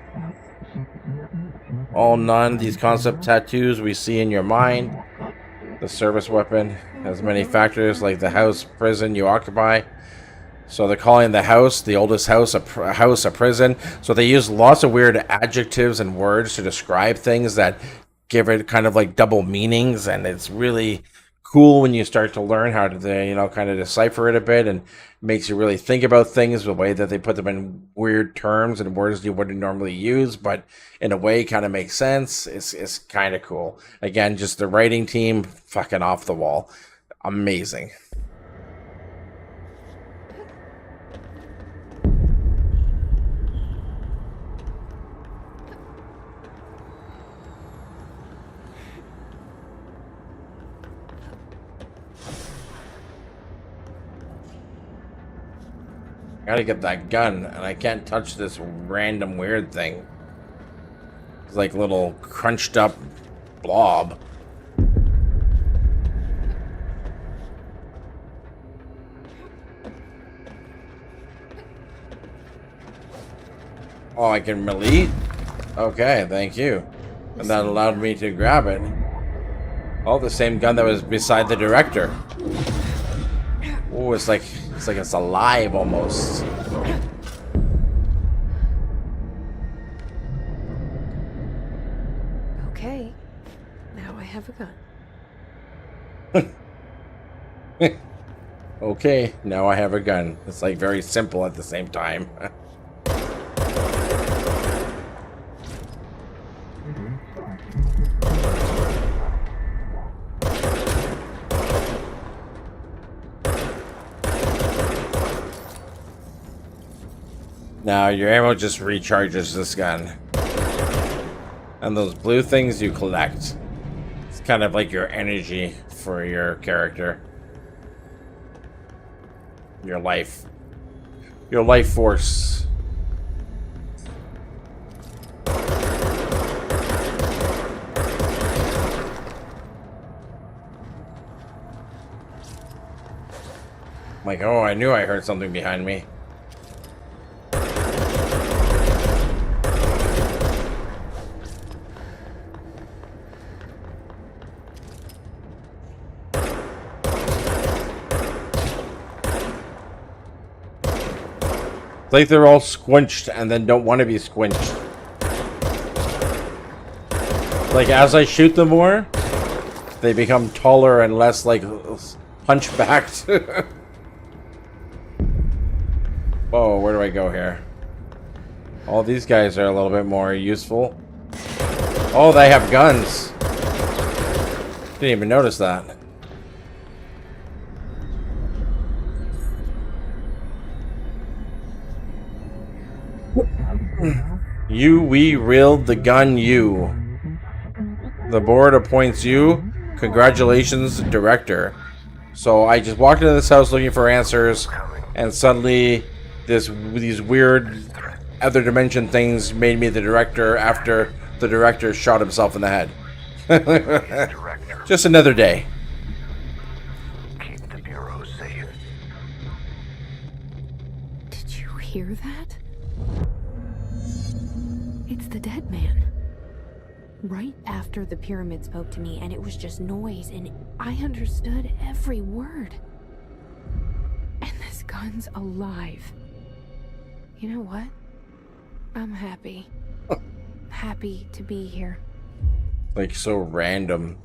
All none. These concept tattoos we see in your mind. The service weapon has many factors like the house, prison you occupy. So they're calling the house, the oldest house, a prison. So they use lots of weird adjectives and words to describe things that give it kind of like double meanings, and it's really cool when you start to learn how to, you know, kind of decipher it a bit, and makes you really think about things, the way that they put them in weird terms and words you wouldn't normally use, but in a way kind of makes sense. It's kind of cool. Again, just the writing team, fucking off the wall. Amazing. Gotta get that gun, and I can't touch this random weird thing. It's like little crunched up blob. Oh, I can melee? Okay, thank you. And that allowed me to grab it. Oh, the same gun that was beside the director. Oh, it's like it's alive almost. Okay, now I have a gun. Okay, now I have a gun. It's like very simple at the same time. Now your ammo just recharges this gun. And those blue things you collect. It's kind of like your energy for your character. Your life. Your life force. Like, oh, I knew I heard something behind me. Like they're all squinched and then don't want to be squinched. Like as I shoot them more, they become taller and less like hunchbacked. Whoa, where do I go here? All these guys are a little bit more useful. Oh, they have guns. Didn't even notice that. We reeled the gun you. The board appoints you. Congratulations, director. So I just walked into this house looking for answers, and suddenly these weird other dimension things made me the director after the director shot himself in the head. Just another day. Keep the Bureau safe. Did you hear that? It's the dead man. Right after the pyramid spoke to me, and it was just noise, and I understood every word. And this gun's alive. You know what? I'm happy. Happy to be here. Like so random.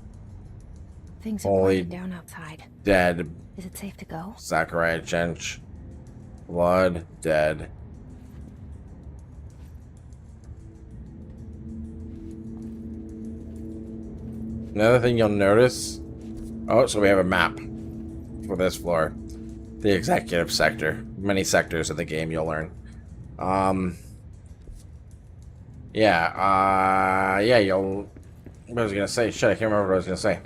Things are Holy quiet down outside. Dead. Is it safe to go? Zachariah Jench. Blood. Dead. Another thing you'll notice. Oh, so we have a map for this floor. The executive sector. Many sectors of the game you'll learn. Yeah, you'll... What was I gonna say? Shit, I can't remember what I was gonna say.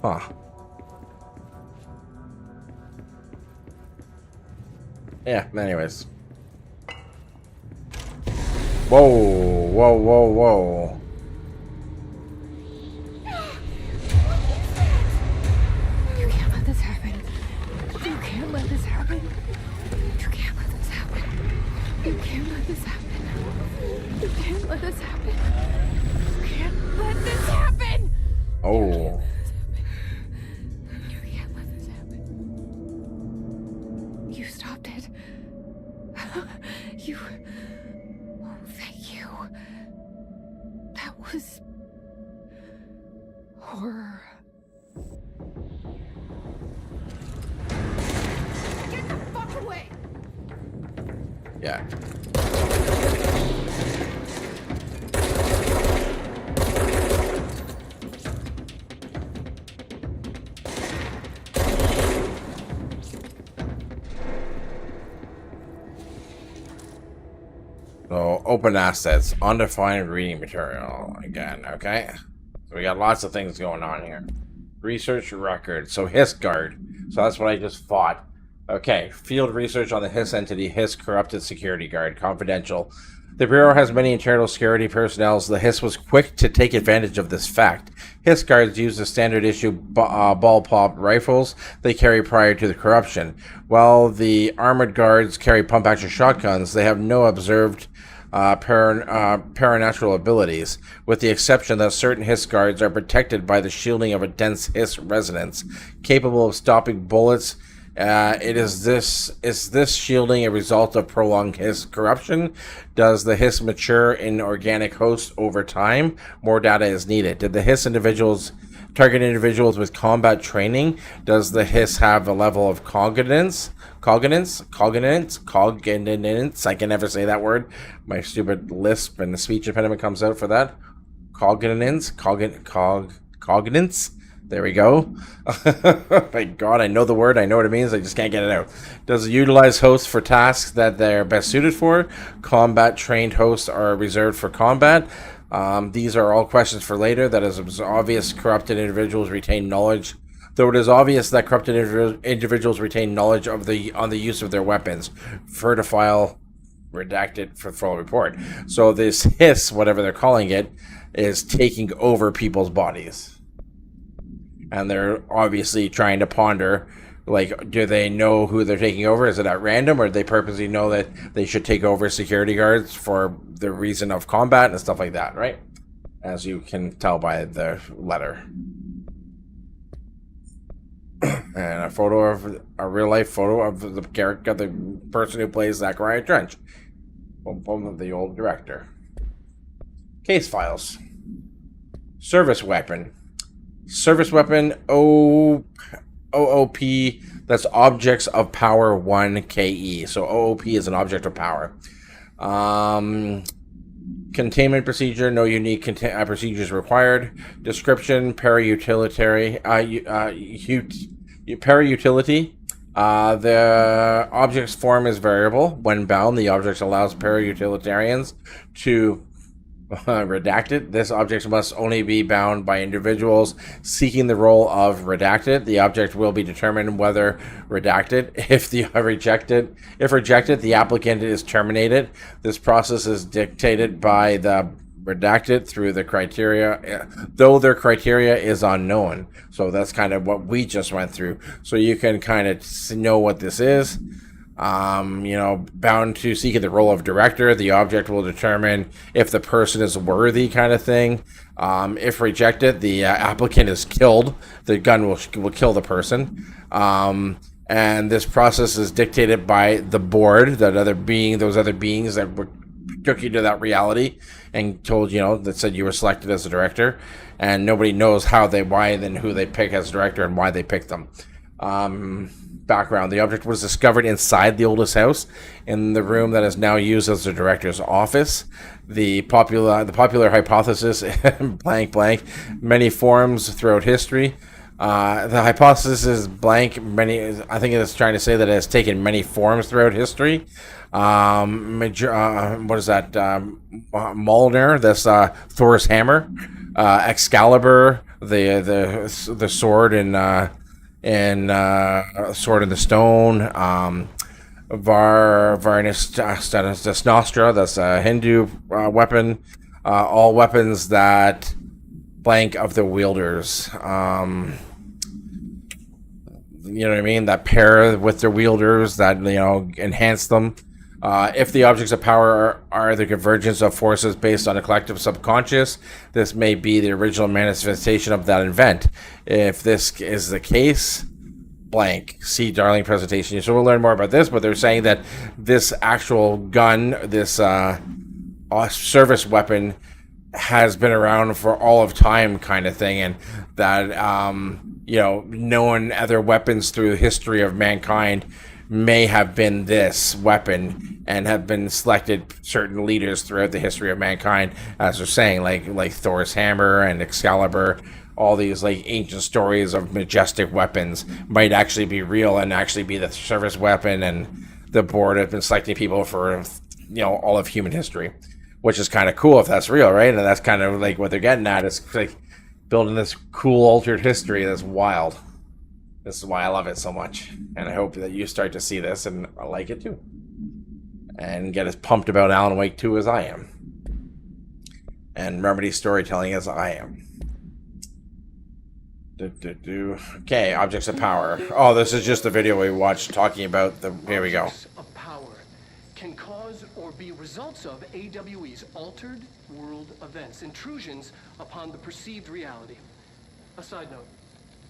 Huh. Yeah, anyways. Whoa, whoa, whoa, whoa. You can't let this happen. You can't let this happen. You can't let this happen. You can't let this happen. You can't let this happen. You can't let this happen. Oh. You can't let this happen. You stopped it. You. Oh, thank you. That was horror. Get the fuck away! Yeah. So, open assets, undefined reading material again, okay? So we got lots of things going on here. Research record, so HISS guard. So that's what I just fought. Okay, field research on the HISS entity, HISS corrupted security guard, confidential. The Bureau has many internal security personnel, so the HISS was quick to take advantage of this fact. HISS guards use the standard issue ball-pop rifles they carry prior to the corruption. While the armored guards carry pump-action shotguns, they have no observed paranatural abilities, with the exception that certain HISS guards are protected by the shielding of a dense HISS resonance, capable of stopping bullets. Is this shielding a result of prolonged HISS corruption? Does the HISS mature in organic hosts over time? More data is needed. Did the HISS target individuals with combat training? Does the HISS have a level of cognizance? I can never say that word. My stupid lisp and the speech impediment comes out for that. Cognizance. There we go. Thank God, I know the word. I know what it means. I just can't get it out. Does it utilize hosts for tasks that they're best suited for? Combat trained hosts are reserved for combat. These are all questions for later. That is obvious. Corrupted individuals retain knowledge. Though it is obvious that corrupted individuals retain knowledge on the use of their weapons. Refer to file redacted for full report. So this HISS, whatever they're calling it, is taking over people's bodies. And they're obviously trying to ponder, like, do they know who they're taking over? Is it at random, or do they purposely know that they should take over security guards for the reason of combat and stuff like that, right? As you can tell by the letter. And a real life photo of the character, the person who plays Zachariah Trench. From the old director. Case files. Service weapon. Service weapon OOP, that's objects of power 1 KE. So OOP is an object of power. Containment procedure, no unique procedures required. Description, para-utility. The object's form is variable. When bound, the object allows para-utilitarians to redacted. This object must only be bound by individuals seeking the role of redacted. The object will be determined whether redacted. If rejected, the applicant is terminated. This process is dictated by the redacted through the criteria, though their criteria is unknown. So that's kind of what we just went through. So you can kind of know what this is. Bound to seeking the role of director, the object will determine if the person is worthy, kind of thing. If rejected, the applicant is killed. The gun will kill the person. And this process is dictated by the board, those other beings that took you to that reality and told, that said you were selected as a director. And nobody knows why, and then who they pick as director and why they picked them. Background: the object was discovered inside the oldest house, in the room that is now used as the director's office. The popular hypothesis, blank, many forms throughout history. The hypothesis is blank. I think it is trying to say that it has taken many forms throughout history. What is that? Mjolnir, that's Thor's hammer. Excalibur, the sword and Sword in the Stone. Varnistastra, that's a Hindu weapon. All weapons that blank of the wielders. You know what I mean? That pair with their wielders that, enhance them. If the objects of power are the convergence of forces based on a collective subconscious, this may be the original manifestation of that event. If this is the case, blank. See Darling presentation. So we'll learn more about this, but they're saying that this actual gun, this service weapon, has been around for all of time, kind of thing, and that known other weapons through the history of mankind may have been this weapon and have been selected certain leaders throughout the history of mankind, as they're saying, like Thor's hammer and Excalibur. All these like ancient stories of majestic weapons might actually be real and actually be the service weapon, and the board has been selecting people for all of human history, which is kind of cool if that's real, right? And that's kind of like what they're getting at, is like building this cool altered history that's wild. This is why I love it so much, and I hope that you start to see this and I like it too, and get as pumped about Alan Wake 2 as I am, and Remedy storytelling as I am. Okay, objects of power. Oh, this is just the video we watched talking about the. Here we go. Objects of power can cause or be results of AWE's altered world events, intrusions upon the perceived reality. A side note,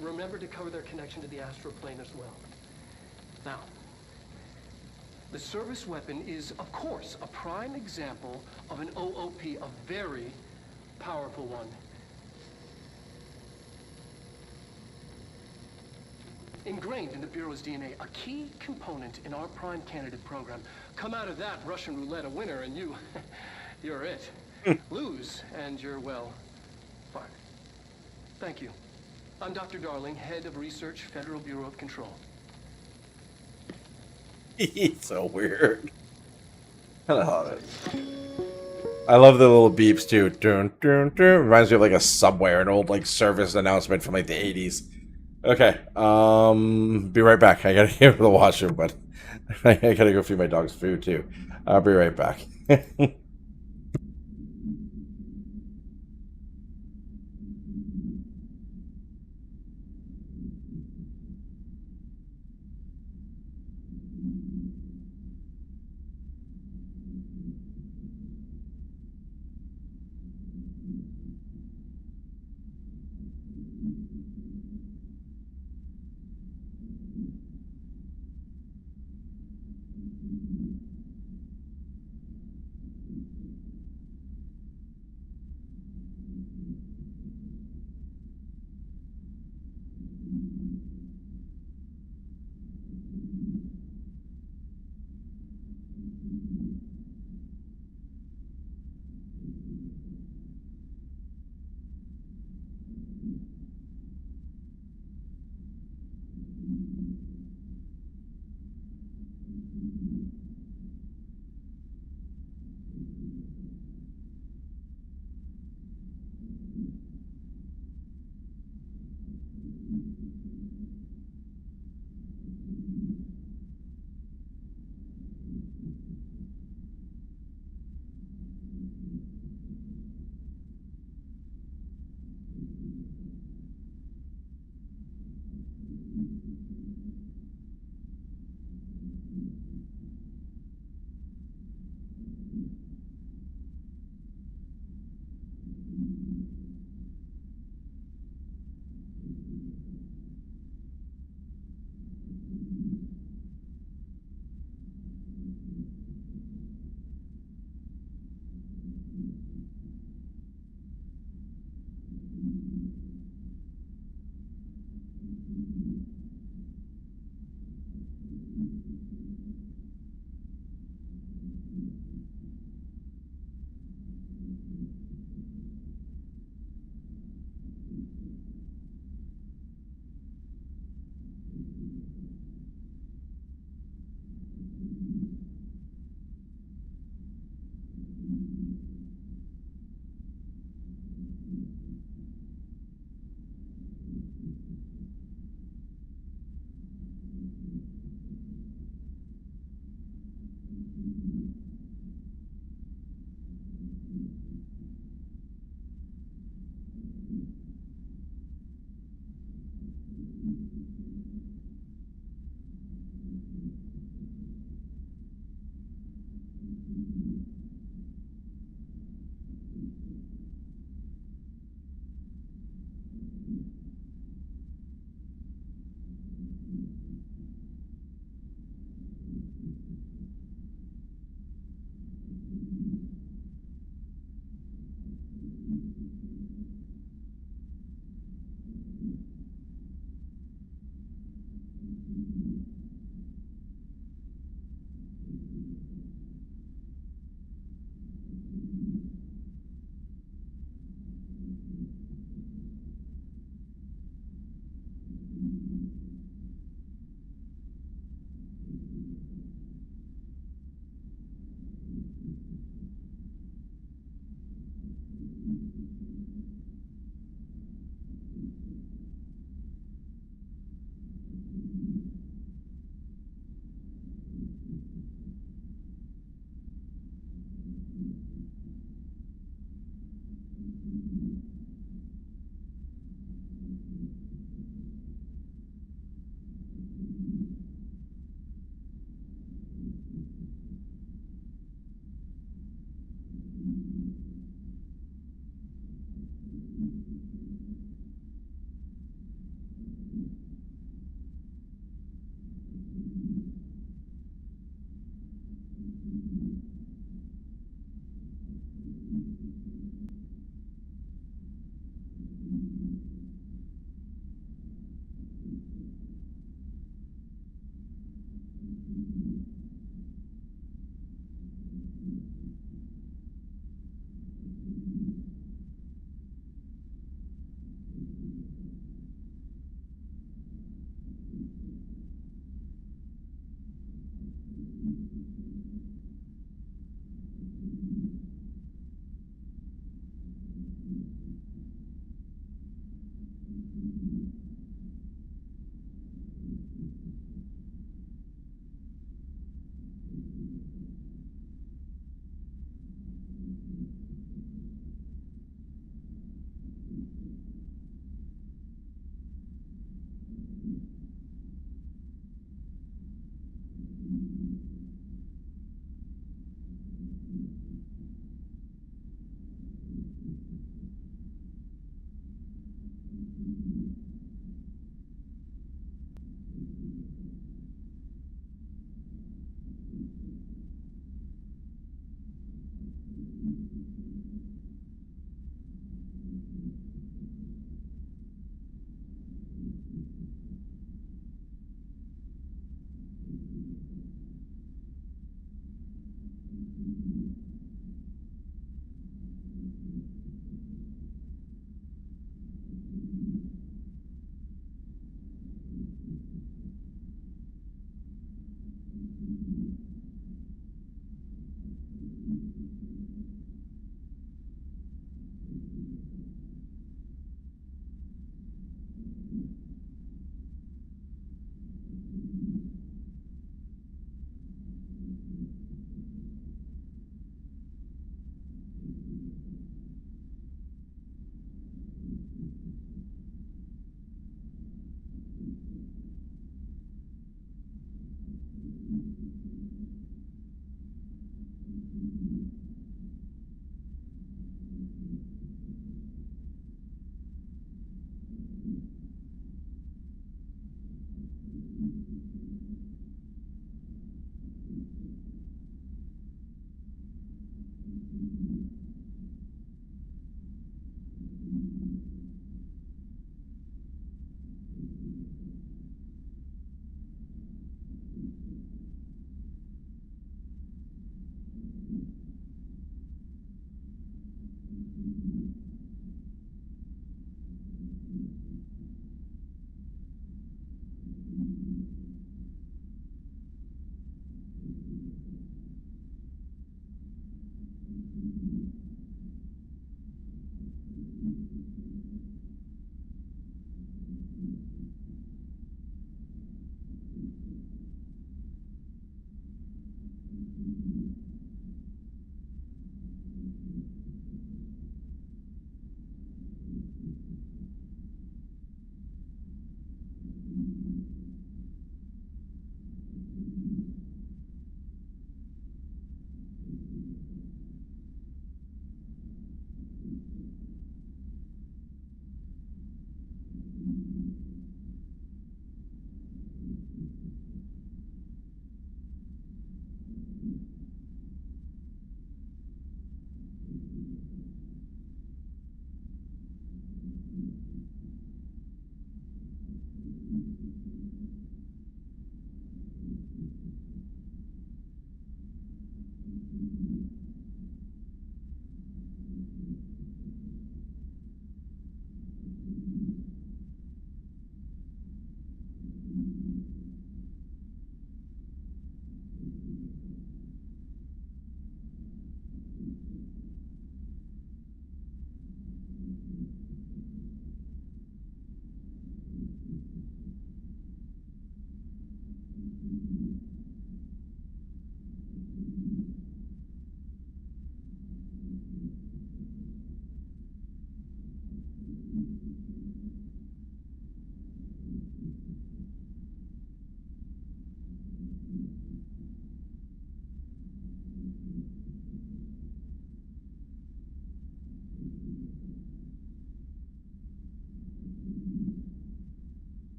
remember to cover their connection to the astral plane as well. Now, the service weapon is, of course, a prime example of an OOP, a very powerful one. Ingrained in the Bureau's DNA, a key component in our prime candidate program. Come out of that Russian roulette a winner and you're it. Lose and you're, well, fine. Thank you. I'm Dr. Darling, head of research, Federal Bureau of Control. So weird. I love it. I love the little beeps too. Dun, dun, dun. Reminds me of like a Subway or an old like service announcement from like the 80s. Okay, be right back. I gotta go to the washroom, but I gotta go feed my dog's food too. I'll be right back.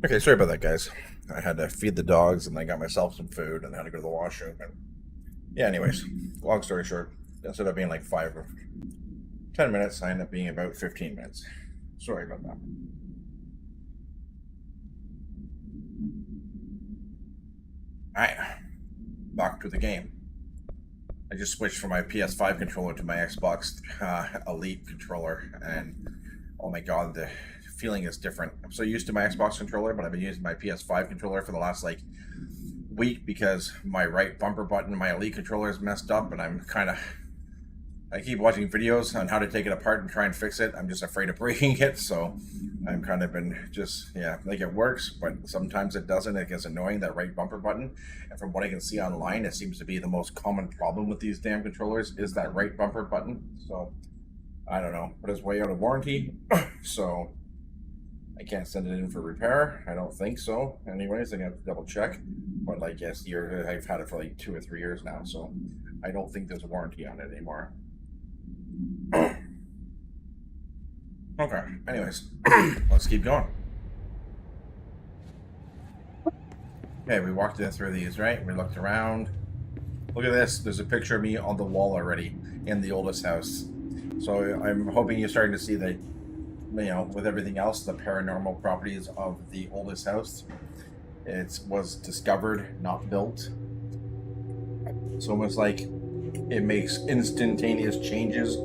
Okay, sorry about that, guys. I had to feed the dogs, and I got myself some food, and I had to go to the washroom. And yeah, anyways, long story short, instead of being like 5 or 10 minutes, I ended up being about 15 minutes. Sorry about that. Alright, back to the game. I just switched from my PS5 controller to my Xbox Elite controller, and oh my god, the feeling is different. I'm so used to my Xbox controller, but I've been using my PS5 controller for the last like week because my right bumper button in my Elite controller is messed up, and I keep watching videos on how to take it apart and try and fix it. I'm just afraid of breaking it, so I'm kind of been just, yeah, like it works, but sometimes it doesn't. It gets annoying, that right bumper button. And from what I can see online, it seems to be the most common problem with these damn controllers is that right bumper button. So I don't know, but it's way out of warranty, so I can't send it in for repair. I don't think so. Anyways, I have to double check. But like, yes, I've had it for like 2 or 3 years now, so I don't think there's a warranty on it anymore. Okay, anyways, let's keep going. Okay, we walked in through these, right? We looked around. Look at this. There's a picture of me on the wall already in the oldest house. So I'm hoping you're starting to see the, you know, with everything else, the paranormal properties of the oldest house. It was discovered, not built. It's almost like it makes instantaneous changes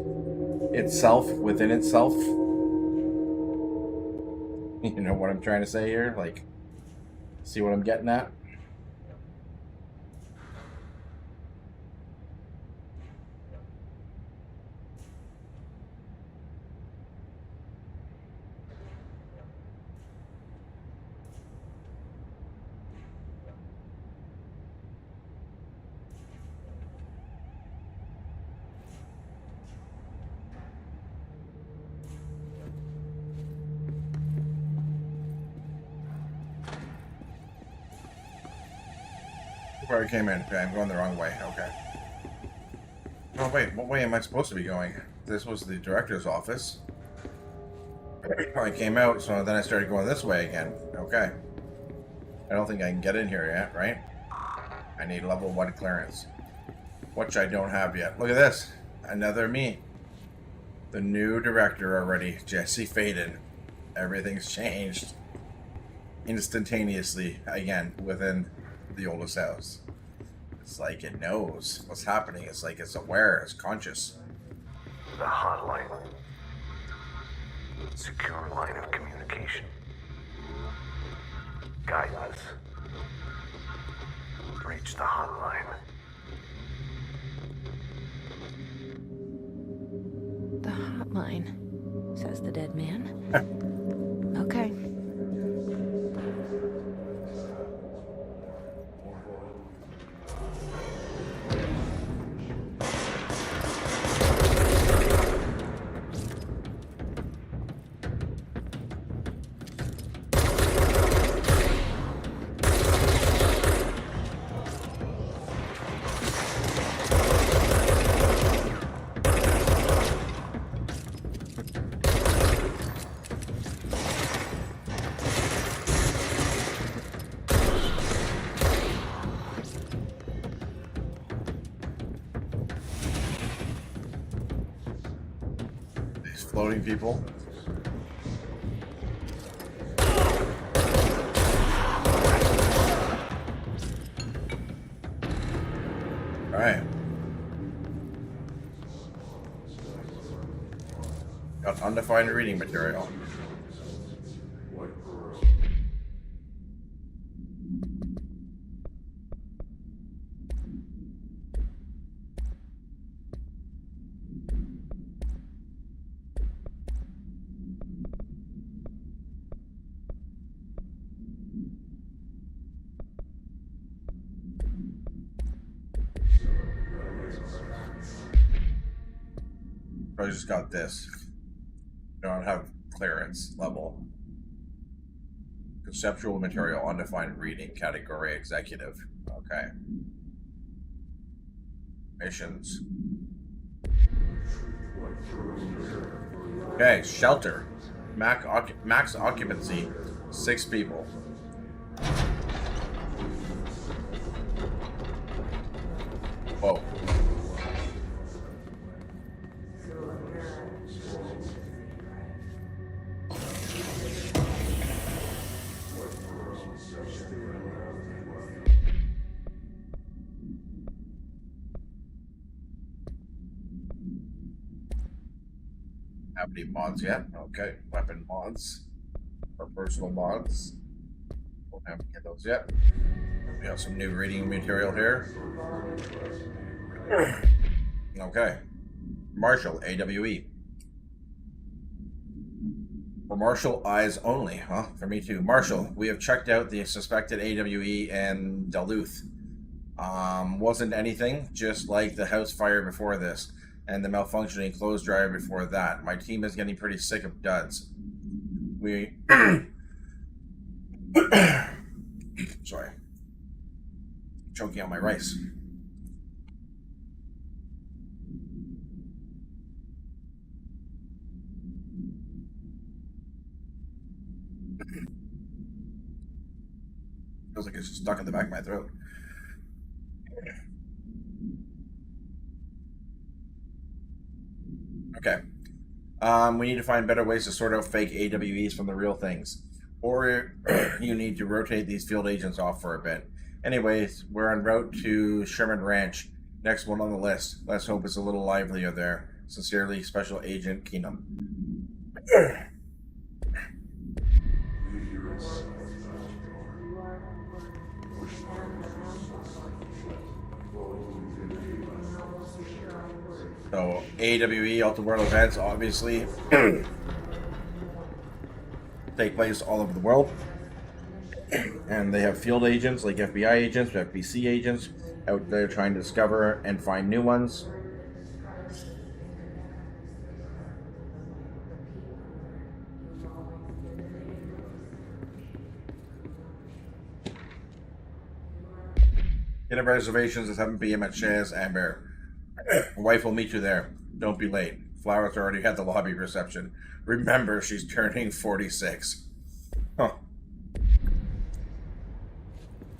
itself within itself. You know what I'm trying to say here? Like, see what I'm getting at? Before I came in. Okay, I'm going the wrong way. Okay. Oh, wait. What way am I supposed to be going? This was the director's office. I came out, so then I started going this way again. Okay. I don't think I can get in here yet, right? I need level 1 clearance, which I don't have yet. Look at this. Another me. The new director already, Jesse Faden. Everything's changed instantaneously again within the oldest house. It's like it knows what's happening. It's like it's aware, it's conscious. The hotline. Secure line of communication. Guide us. Reach the hotline. The hotline, says the dead man. Okay. floating people. Alright. Got undefined reading material. I just got this. Don't have clearance level. Conceptual material, undefined reading, category executive. Okay. Missions. Okay, shelter. Max occupancy, 6 people. Whoa. Have any mods yet? Okay, weapon mods or personal mods. Don't have any of those yet. We have some new reading material here. Okay, Marshall AWE. For Marshall eyes only, huh? For me too. Marshall, we have checked out the suspected AWE in Duluth. Wasn't anything, just like the house fire before this. And the malfunctioning clothes dryer before that. My team is getting pretty sick of duds. We... Sorry. Choking on my rice. Feels like it's just stuck in the back of my throat. Okay. We need to find better ways to sort out fake AWEs from the real things. Or you need to rotate these field agents off for a bit. Anyways, we're en route to Sherman Ranch. Next one on the list. Let's hope it's a little livelier there. Sincerely, Special Agent Keenum. So AWE, Ultra-World events, obviously take place all over the world. And they have field agents like FBI agents, FBC agents out there trying to discover and find new ones. Get a reservations at 7 p.m. at Shaz Amber. Wife will meet you there. Don't be late. Flowers already had the lobby reception. Remember, she's turning 46. Huh.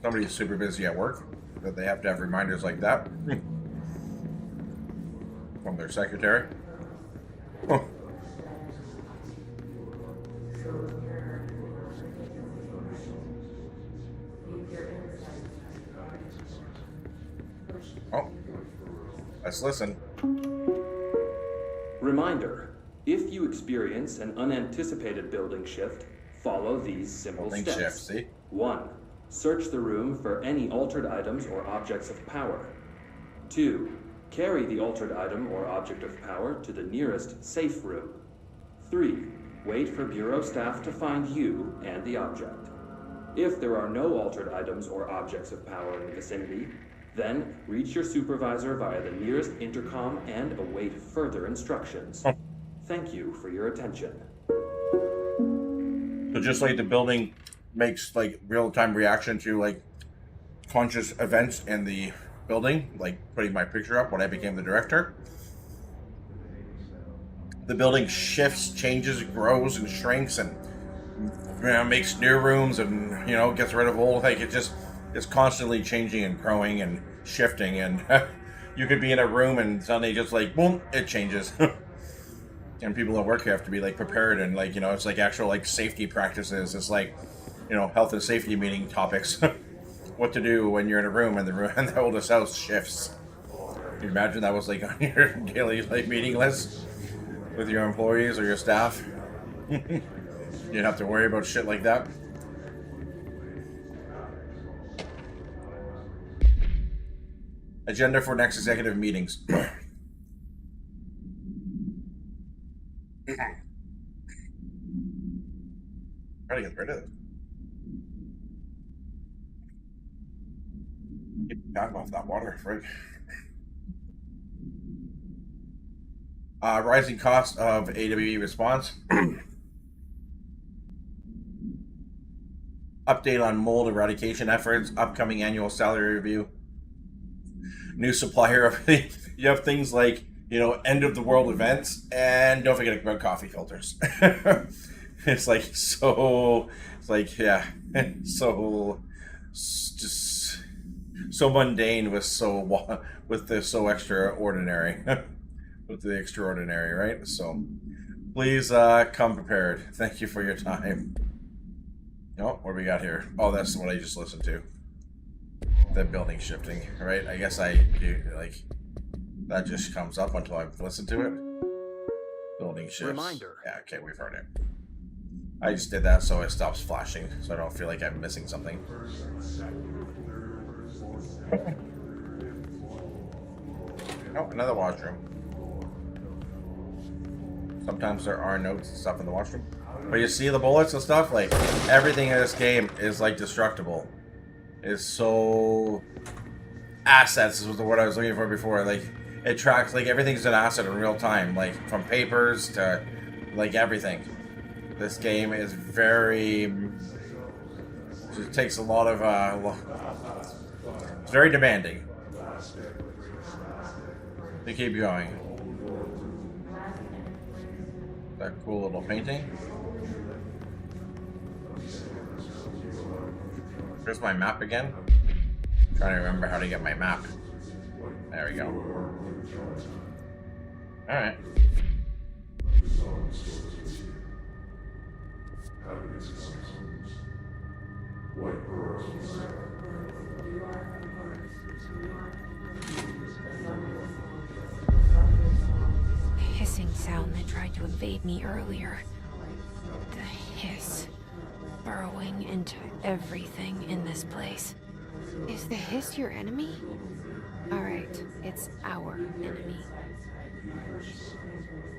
Somebody's super busy at work that they have to have reminders like that from their secretary. Huh. Oh. Let's listen. Reminder, if you experience an unanticipated building shift, follow these simple Building steps. shift, see? 1. Search the room for any altered items or objects of power. 2. Carry the altered item or object of power to the nearest safe room. 3. Wait for Bureau staff to find you and the object. If there are no altered items or objects of power in the vicinity, then reach your supervisor via the nearest intercom and await further instructions. Thank you for your attention. So just like the building makes like real-time reaction to like conscious events in the building, like putting my picture up when I became the director, the building shifts, changes, grows and shrinks and makes new rooms and gets rid of old. Like it's constantly changing and growing and shifting, and you could be in a room and suddenly just like boom, it changes. and people at work have to be like prepared, and like, you know, it's like actual like safety practices. It's like, you know, health and safety meeting topics. What to do when you're in a room and the oldest house shifts. Can you imagine that was like on your daily like meeting list with your employees or your staff? You'd have to worry about shit like that. Agenda for next executive meetings. Try to get rid of it. Keep back off that water, Frig. Rising cost of AWE response. Update on mold eradication efforts. Upcoming annual salary review. New supplier of you have things like, you know, end of the world events, and don't forget about coffee filters. It's like so, it's like, yeah, so just so mundane with the so extraordinary. With the extraordinary, right? So please come prepared. Thank you for your time. Oh, what do we got here? Oh, that's what I just listened to. The building shifting, right? I guess I do, like, that just comes up until I've listened to it. Building shifts. Reminder. Yeah, okay, we've heard it. I just did that so it stops flashing, so I don't feel like I'm missing something. Oh, another washroom. Sometimes there are notes and stuff in the washroom. But you see the bullets and stuff? Like, everything in this game is, like, destructible. It's so... Assets is the word I was looking for before. Like, it tracks, like, everything's an asset in real time. Like, from papers to, like, everything. This game is very... It takes a lot of, it's very demanding. They keep going. That cool little painting. Here's my map again. I'm trying to remember how to get my map. There we go. Alright. The hissing sound that tried to invade me earlier. The hiss. Burrowing into everything in this place. Is the hiss your enemy? Alright, it's our enemy.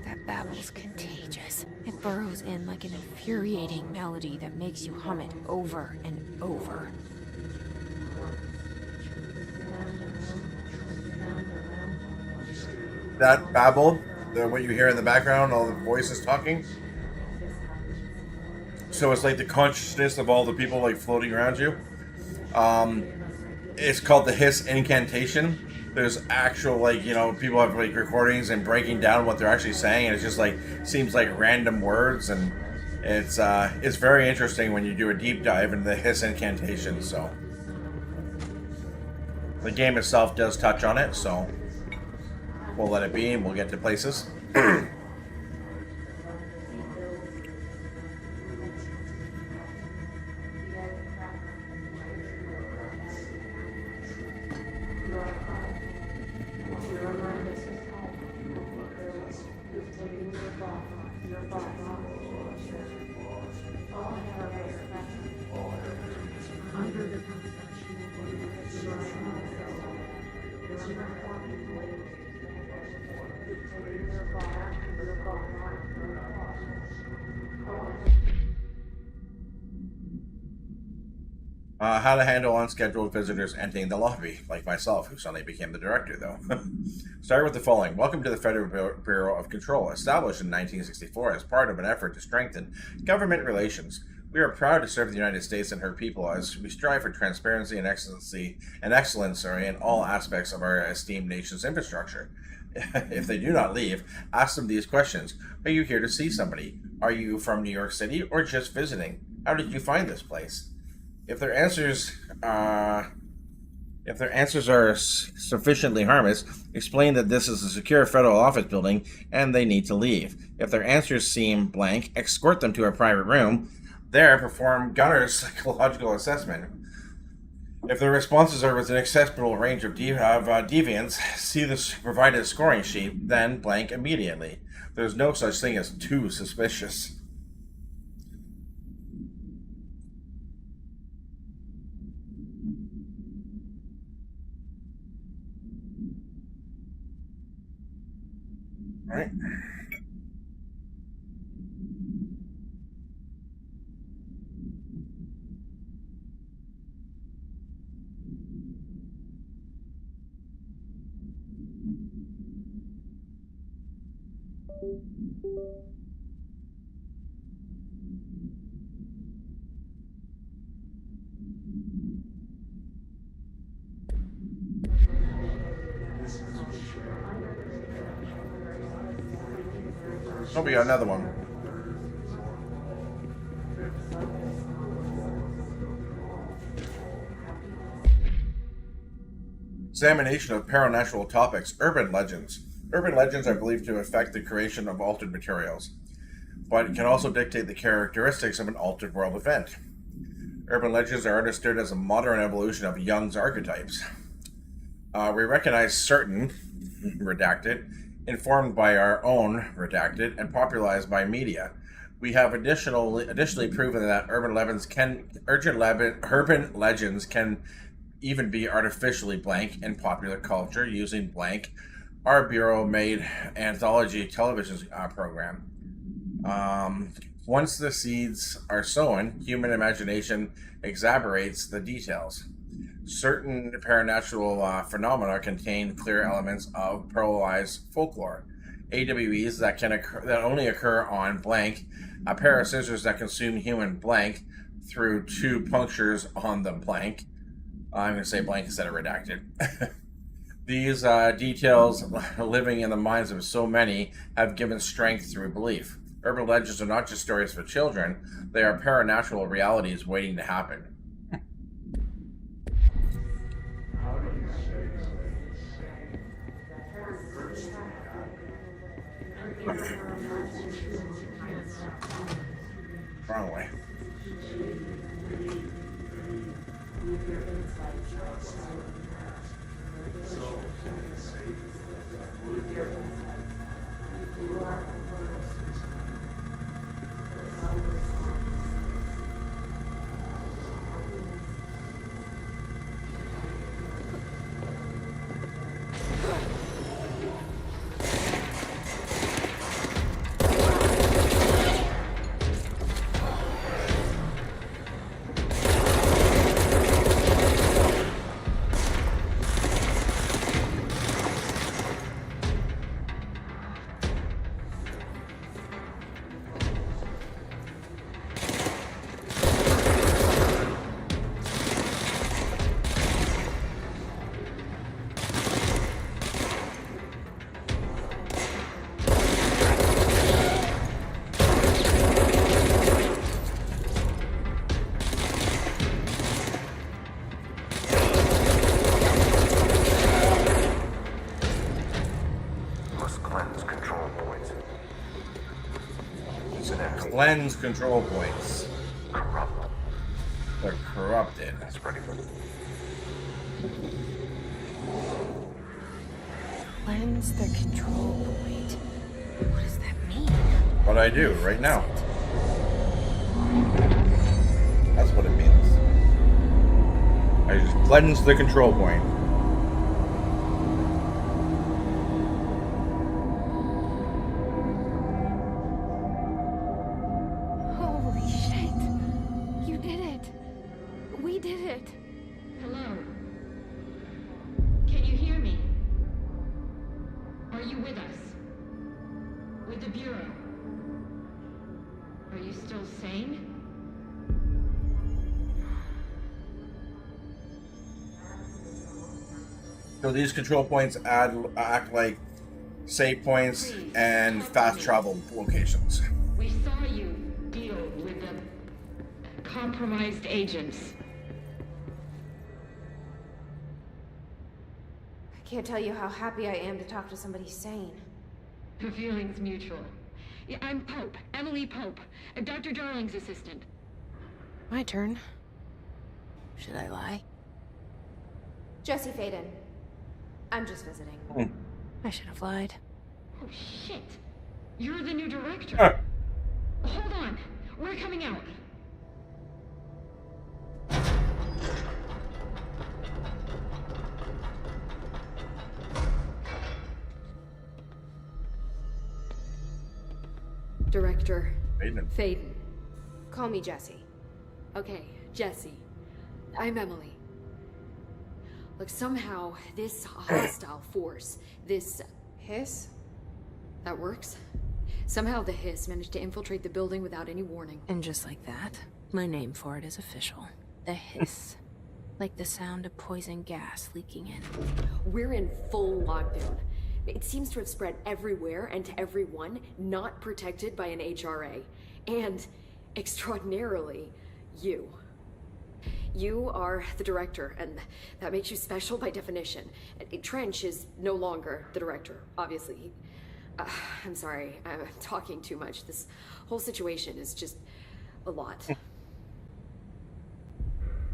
That babble's contagious. It burrows in like an infuriating melody that makes you hum it over and over. That babble, what you hear in the background, all the voices talking. So it's like the consciousness of all the people like floating around you. It's called the hiss incantation. There's actual, like, you know, people have like recordings and breaking down what they're actually saying, and it's just like seems like random words, and it's very interesting when you do a deep dive into the hiss incantation. So the game itself does touch on it, so we'll let it be and we'll get to places. How to handle unscheduled visitors entering the lobby, like myself, who suddenly became the director, though. Start with the following. Welcome to the Federal Bureau of Control, established in 1964 as part of an effort to strengthen government relations. We are proud to serve the United States and her people as we strive for transparency and excellence in all aspects of our esteemed nation's infrastructure. If they do not leave, ask them these questions. Are you here to see somebody? Are you from New York City or just visiting? How did you find this place? If their answers If their answers are sufficiently harmless, explain that this is a secure federal office building and they need to leave. If their answers seem blank, escort them to a private room. There, perform Gunner's psychological assessment. If their responses are within an acceptable range of deviance, see the provided scoring sheet, then blank immediately. There's no such thing as too suspicious. All right. Oh, we got another one. Examination of paranatural topics. Urban legends. Urban legends are believed to affect the creation of altered materials, but can also dictate the characteristics of an altered world event. Urban legends are understood as a modern evolution of Jung's archetypes. We recognize certain, redacted, informed by our own, redacted, and popularized by media. We have additionally proven that urban legends can even be artificially blank in popular culture using blank. Our bureau-made anthology television program. Once the seeds are sown, human imagination exaggerates the details. Certain paranatural phenomena contain clear elements of pluralized folklore. AWEs that only occur on blank, a pair of scissors that consume human blank through two punctures on the blank. I'm going to say blank instead of redacted. These details, living in the minds of so many, have given strength through belief. Urban legends are not just stories for children, they are paranatural realities waiting to happen. Wrong way. Cleanse control points. Corrupt. They're corrupted. That's pretty good. Cleanse the control point. What does that mean? What I do right now. That's what it means. I just cleanse the control point. Holy shit. You did it. We did it. Hello? Can you hear me? Are you with us? With the Bureau? Are you still sane? So these control points act like save points and fast travel locations. We saw you deal with the compromised agents. can't tell you how happy I am to talk to somebody sane. The feeling's mutual. Yeah, I'm Pope, Emily Pope, Dr. Darling's assistant. My turn. Should I lie? Jesse Faden. I'm just visiting. I should have lied. Oh, shit. You're the new director. Hold on. We're coming out. Director Faden. Faden. Call me Jesse. Okay, Jesse. I'm Emily. Look, somehow this hostile force, this Hiss? that works. Somehow the hiss managed to infiltrate the building without any warning. And just like that, my name for it is official. The hiss. Like the sound of poison gas leaking in. We're in full lockdown. It seems to have spread everywhere and to everyone not protected by an HRA. And, extraordinarily, you. You are the director, and that makes you special by definition. Trench is no longer the director, obviously. I'm sorry, I'm talking too much. This whole situation is just a lot.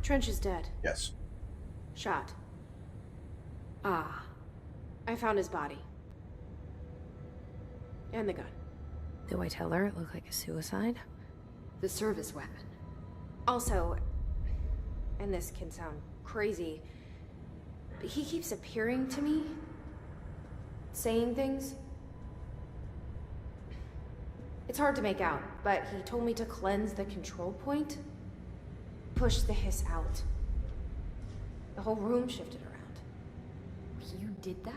Trench is dead. Yes. Shot. Ah, I found his body. And the gun. Do I tell her it looked like a suicide? the service weapon. Also, and this can sound crazy, but he keeps appearing to me, saying things. It's hard to make out, but he told me to cleanse the control point, push the hiss out. The whole room shifted around. You did that?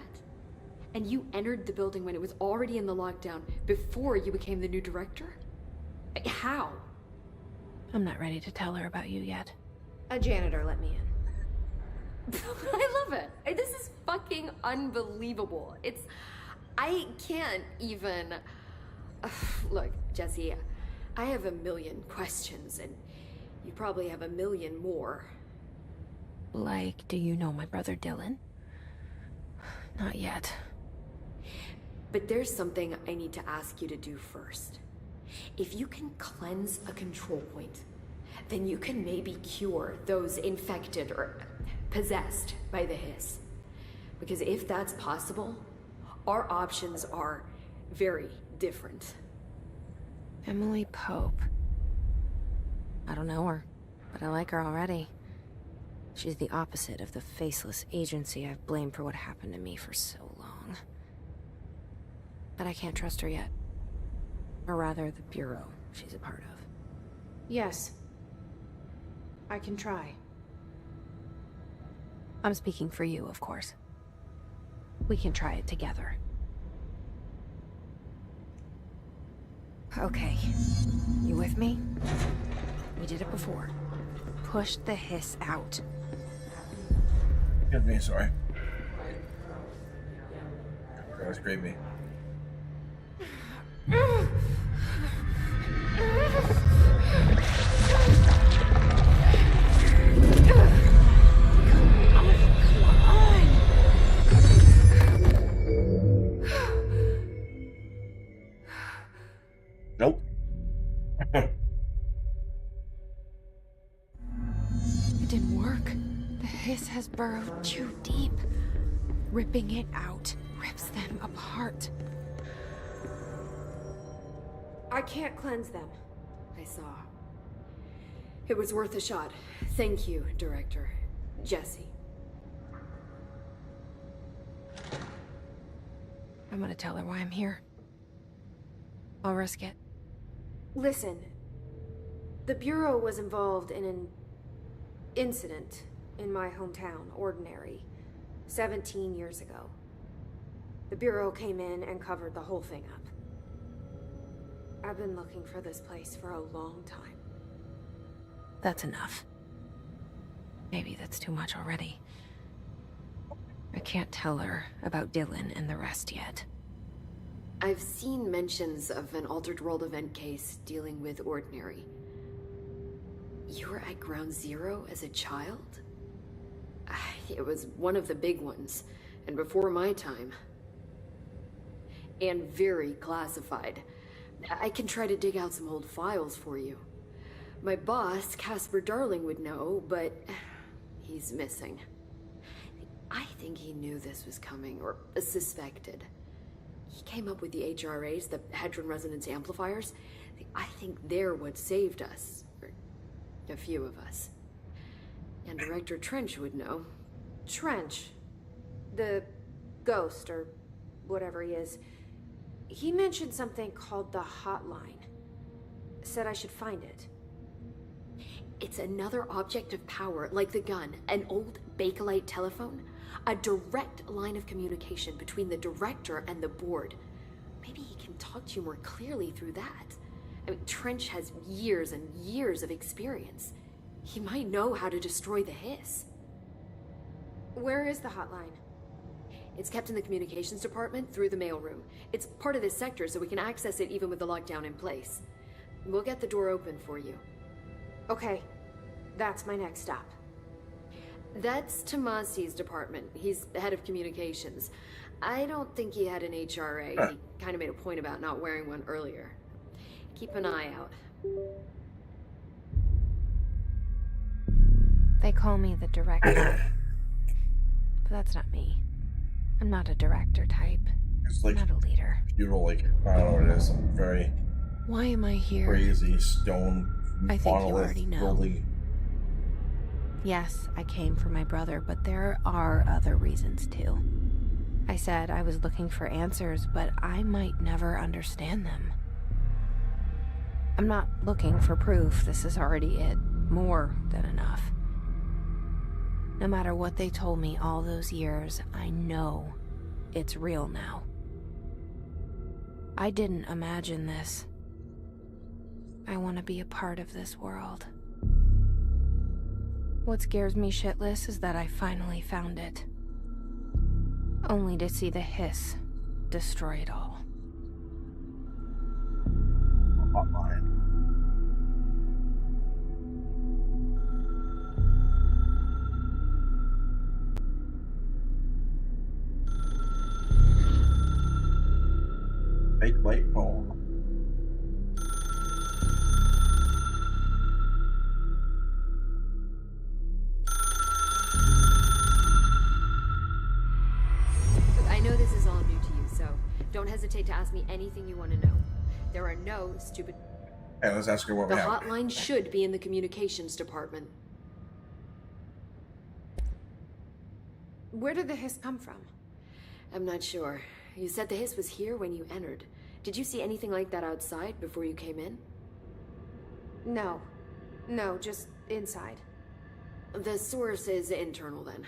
And you entered the building when it was already in the lockdown before you became the new director? How? I'm not ready to tell her about you yet. A janitor let me in. I love it. This is fucking unbelievable. I can't even... Look, Jesse, I have a million questions, and you probably have a million more. Like, do you know my brother Dylan? Not yet. But there's something I need to ask you to do first. If you can cleanse a control point, then you can maybe cure those infected or possessed by the hiss. Because if that's possible, our options are very different. Emily Pope. I don't know her, but I like her already. She's the opposite of the faceless agency I've blamed for what happened to me for so long. But I can't trust her yet. Or rather, the Bureau she's a part of. Yes. I can try. I'm speaking for you, of course. We can try it together. Okay. You with me? We did it before. Push the hiss out. Excuse me, sorry. That was gravy. Nope. It didn't work. The hiss has burrowed too deep. Ripping it out rips them apart. I can't cleanse them. I saw. It was worth a shot. Thank you, Director. Jesse. I'm gonna tell her why I'm here. I'll risk it. Listen, the Bureau was involved in an incident in my hometown, Ordinary, 17 years ago. The Bureau came in and covered the whole thing up. I've been looking for this place for a long time. That's enough. Maybe that's too much already. I can't tell her about Dylan and the rest yet. I've seen mentions of an Altered World event case dealing with Ordinary. You were at Ground Zero as a child? It was one of the big ones. And before my time. And very classified. I can try to dig out some old files for you. My boss, Casper Darling, would know, but he's missing. I think he knew this was coming, or suspected. He came up with the HRAs, the Hadron Resonance Amplifiers. I think they're what saved us. Or a few of us. And Director Trench would know. Trench? The ghost, or whatever he is. He mentioned something called the hotline. Said I should find it. It's another object of power, like the gun, an old Bakelite telephone. A direct line of communication between the director and the board. Maybe he can talk to you more clearly through that. I mean, Trench has years and years of experience. He might know how to destroy the hiss. Where is the hotline? It's kept in the communications department through the mailroom. It's part of this sector, so we can access it even with the lockdown in place. We'll get the door open for you. Okay, that's my next stop. That's Tomasi's department. He's the head of communications. I don't think he had an HRA. He kind of made a point about not wearing one earlier. Keep an eye out. They call me the director. But that's not me. I'm not a director type. It's like, I'm not a leader. you know, like, I don't know what it is, some very Why am I here? crazy stone I think you monolith already know. building. Yes, I came for my brother, but there are other reasons too. I said I was looking for answers, but I might never understand them. I'm not looking for proof. This is already it. More than enough. No matter what they told me all those years, I know it's real now. I didn't imagine this. I want to be a part of this world. What scares me shitless is that I finally found it. Only to see the hiss destroy it all. Hotline. Fake light phone. I know this is all new to you, so don't hesitate to ask me anything you want to know. There are no stupid... Hey, let's ask her what The we have. hotline should be in the communications department. Where did the hiss come from? I'm not sure. You said the hiss was here when you entered. Did you see anything like that outside before you came in? No. No, just inside. The source is internal then.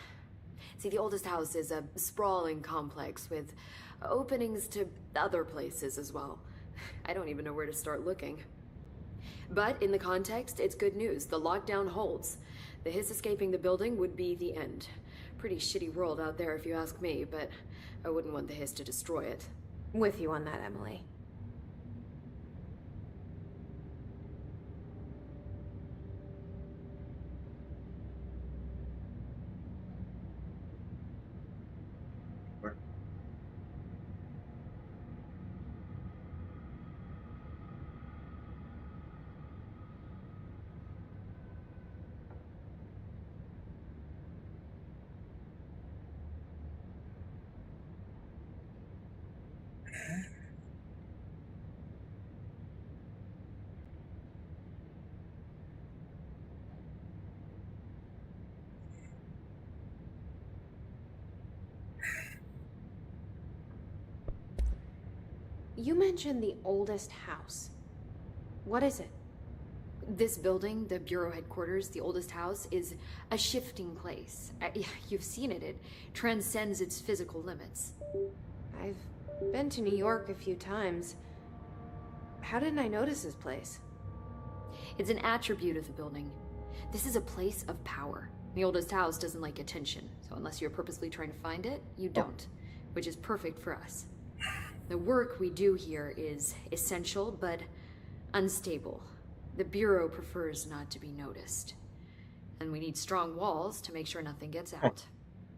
See, the oldest house is a sprawling complex with openings to other places as well. I don't even know where to start looking. But in the context, it's good news. The lockdown holds. The hiss escaping the building would be the end. Pretty shitty world out there if you ask me, but I wouldn't want the hiss to destroy it. With you on that, Emily. You mentioned the oldest house. What is it? This building, the Bureau headquarters, the oldest house, is a shifting place. You've seen it. It transcends its physical limits. I've been to New York a few times. How didn't I notice this place? It's an attribute of the building. This is a place of power. The oldest house doesn't like attention, so unless you're purposely trying to find it, you don't, which is perfect for us. The work we do here is essential, but unstable. The Bureau prefers not to be noticed. And we need strong walls to make sure nothing gets out.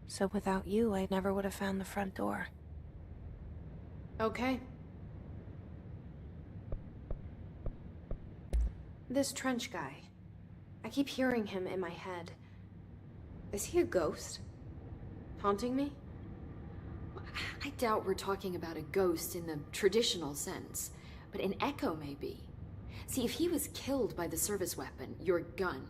So without you, I never would have found the front door. Okay. This Trench guy. I keep hearing him in my head. Is he a ghost? Haunting me? I doubt we're talking about a ghost in the traditional sense, but an echo maybe. See, if he was killed by the service weapon, your gun,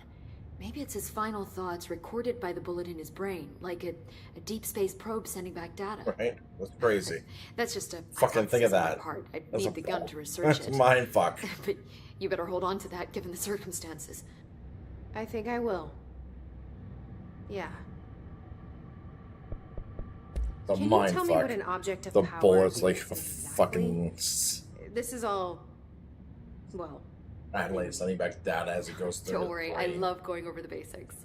maybe it's his final thoughts recorded by the bullet in his brain, like a deep space probe sending back data. Right? That's crazy. That's just a Fucking think of that. Part. I That's need the gun to research That's it. mind fuck. But you better hold on to that given the circumstances. I think I will. Yeah. The Can you mind tell fuck. me what an object of The power bullet's is like exactly? fucking This is all... well... analyzing sending back data as it goes through. Don't his worry, I brain. love going over the basics.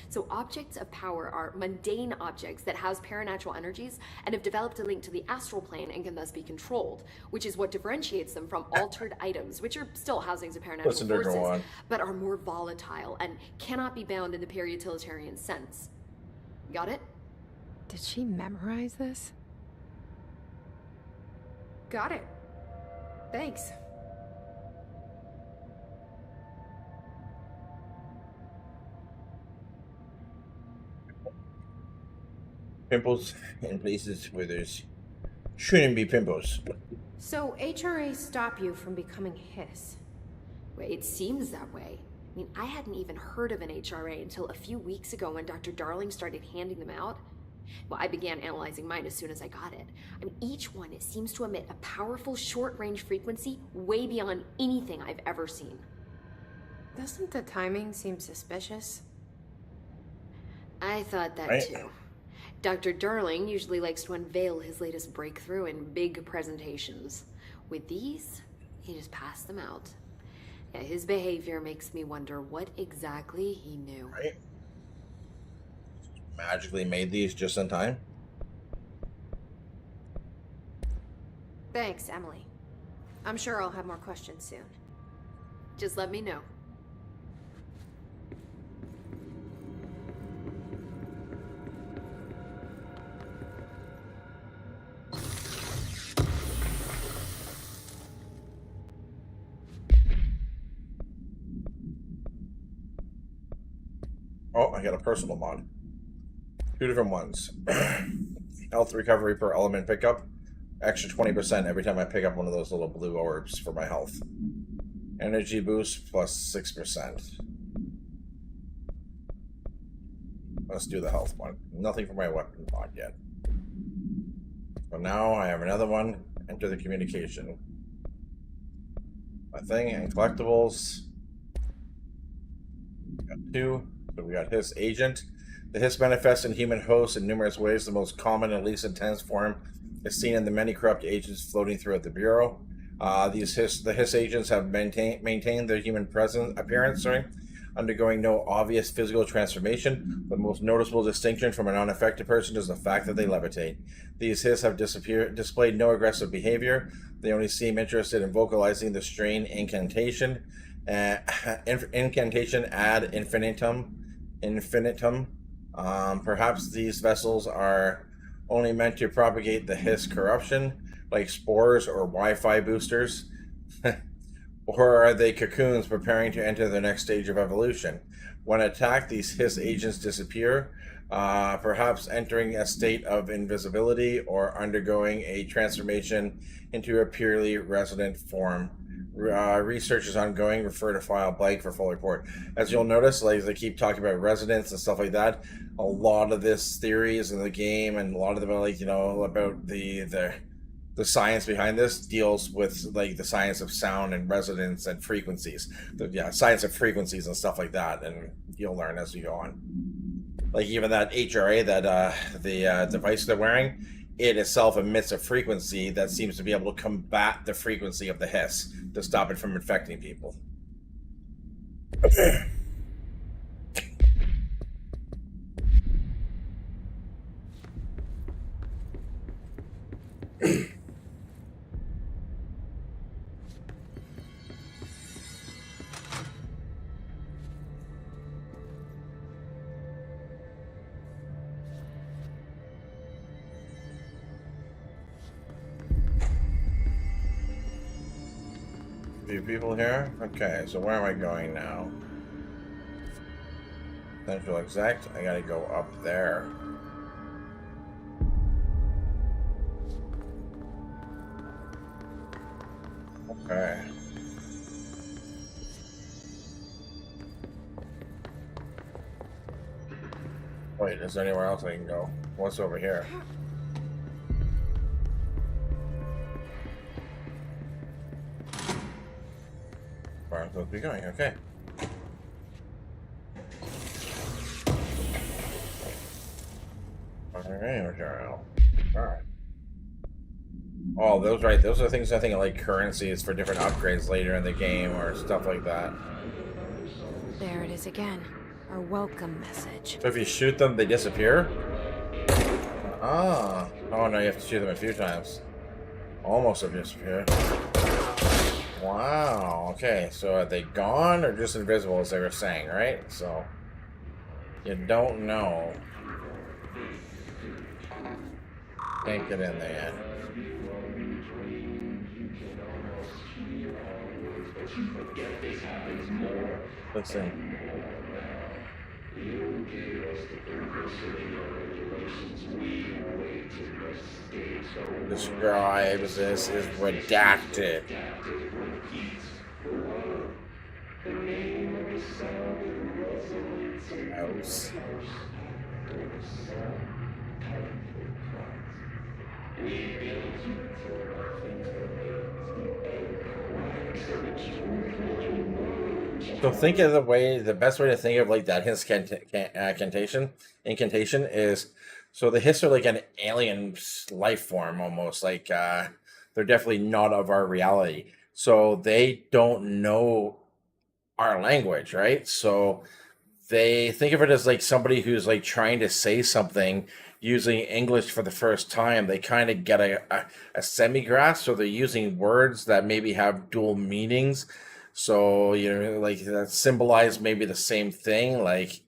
So objects of power are mundane objects that house paranatural energies and have developed a link to the astral plane and can thus be controlled, which is what differentiates them from altered items, which are still housings of paranatural Listen to her go forces, on. but are more volatile and cannot be bound in the peri-utilitarian sense. Got it? Did she memorize this? Got it. Thanks. Pimples in places where there's shouldn't be pimples. So, HRA stop you from becoming Hiss? Well, it seems that way. I mean, I hadn't even heard of an HRA until a few weeks ago when Dr. Darling started handing them out. Well, I began analyzing mine as soon as I got it. I mean, each one, it seems to emit a powerful short-range frequency way beyond anything I've ever seen. Doesn't the timing seem suspicious? I thought that Right. too. Dr. Darling usually likes to unveil his latest breakthrough in big presentations. With these, he just passed them out. Yeah, his behavior makes me wonder what exactly he knew. Right? Magically made these just in time. Thanks, Emily. I'm sure I'll have more questions soon. Just let me know. Oh, I got a personal mod. Two different ones. Health recovery per element pickup. Extra 20% every time I pick up one of those little blue orbs for my health. Energy boost plus 6%. Let's do the health one. Nothing for my weapon mod yet. So now I have another one. Enter the communication. My thing and collectibles. Got two. So we got Hiss Agent. The Hiss manifests in human hosts in numerous ways. The most common and least intense form is seen in the many corrupt agents floating throughout the Bureau. The Hiss agents have maintained their human appearance, undergoing no obvious physical transformation. The most noticeable distinction from an unaffected person is the fact that they levitate. These Hiss have displayed no aggressive behavior. They only seem interested in vocalizing the strain incantation. Incantation ad infinitum. Perhaps these vessels are only meant to propagate the Hiss corruption, like spores or Wi-Fi boosters. Or are they cocoons preparing to enter the next stage of evolution? When attacked, these Hiss agents disappear, perhaps entering a state of invisibility or undergoing a transformation into a purely resident form. Research is ongoing. Refer to file blank for full report. As you'll notice, like they keep talking about resonance and stuff like that. A lot of this theory is in the game, and a lot of them, like about the science behind this deals with like the science of sound and resonance and frequencies. Science of frequencies and stuff like that, and you'll learn as you go on. Like even that HRA, that the device they're wearing, it itself emits a frequency that seems to be able to combat the frequency of the Hiss to stop it from infecting people. few people here. Okay, so where am I going now? Central Exec. I gotta go up there. Okay. Wait, is there anywhere else I can go? What's over here? Where I'm supposed to be going, okay. Alright. Oh, those right. Those are things I think like currencies for different upgrades later in the game or stuff like that. There it is again. Our welcome message. So if you shoot them, they disappear? Ah. Oh no, you have to shoot them a few times. Almost have disappeared. Wow. Okay, so are they gone or just invisible as they were saying, right? So you don't know. Can't get in there yet. Listen. Describes this is redacted. House. So think of the best way to think of like that incantation is, so the Hiss are like an alien life form almost, like they're definitely not of our reality. So they don't know our language, right? So they think of it as like somebody who's like trying to say something using English for the first time. They kind of get a semi-grasp, so they're using words that maybe have dual meanings. So, you know, like that symbolize maybe the same thing, like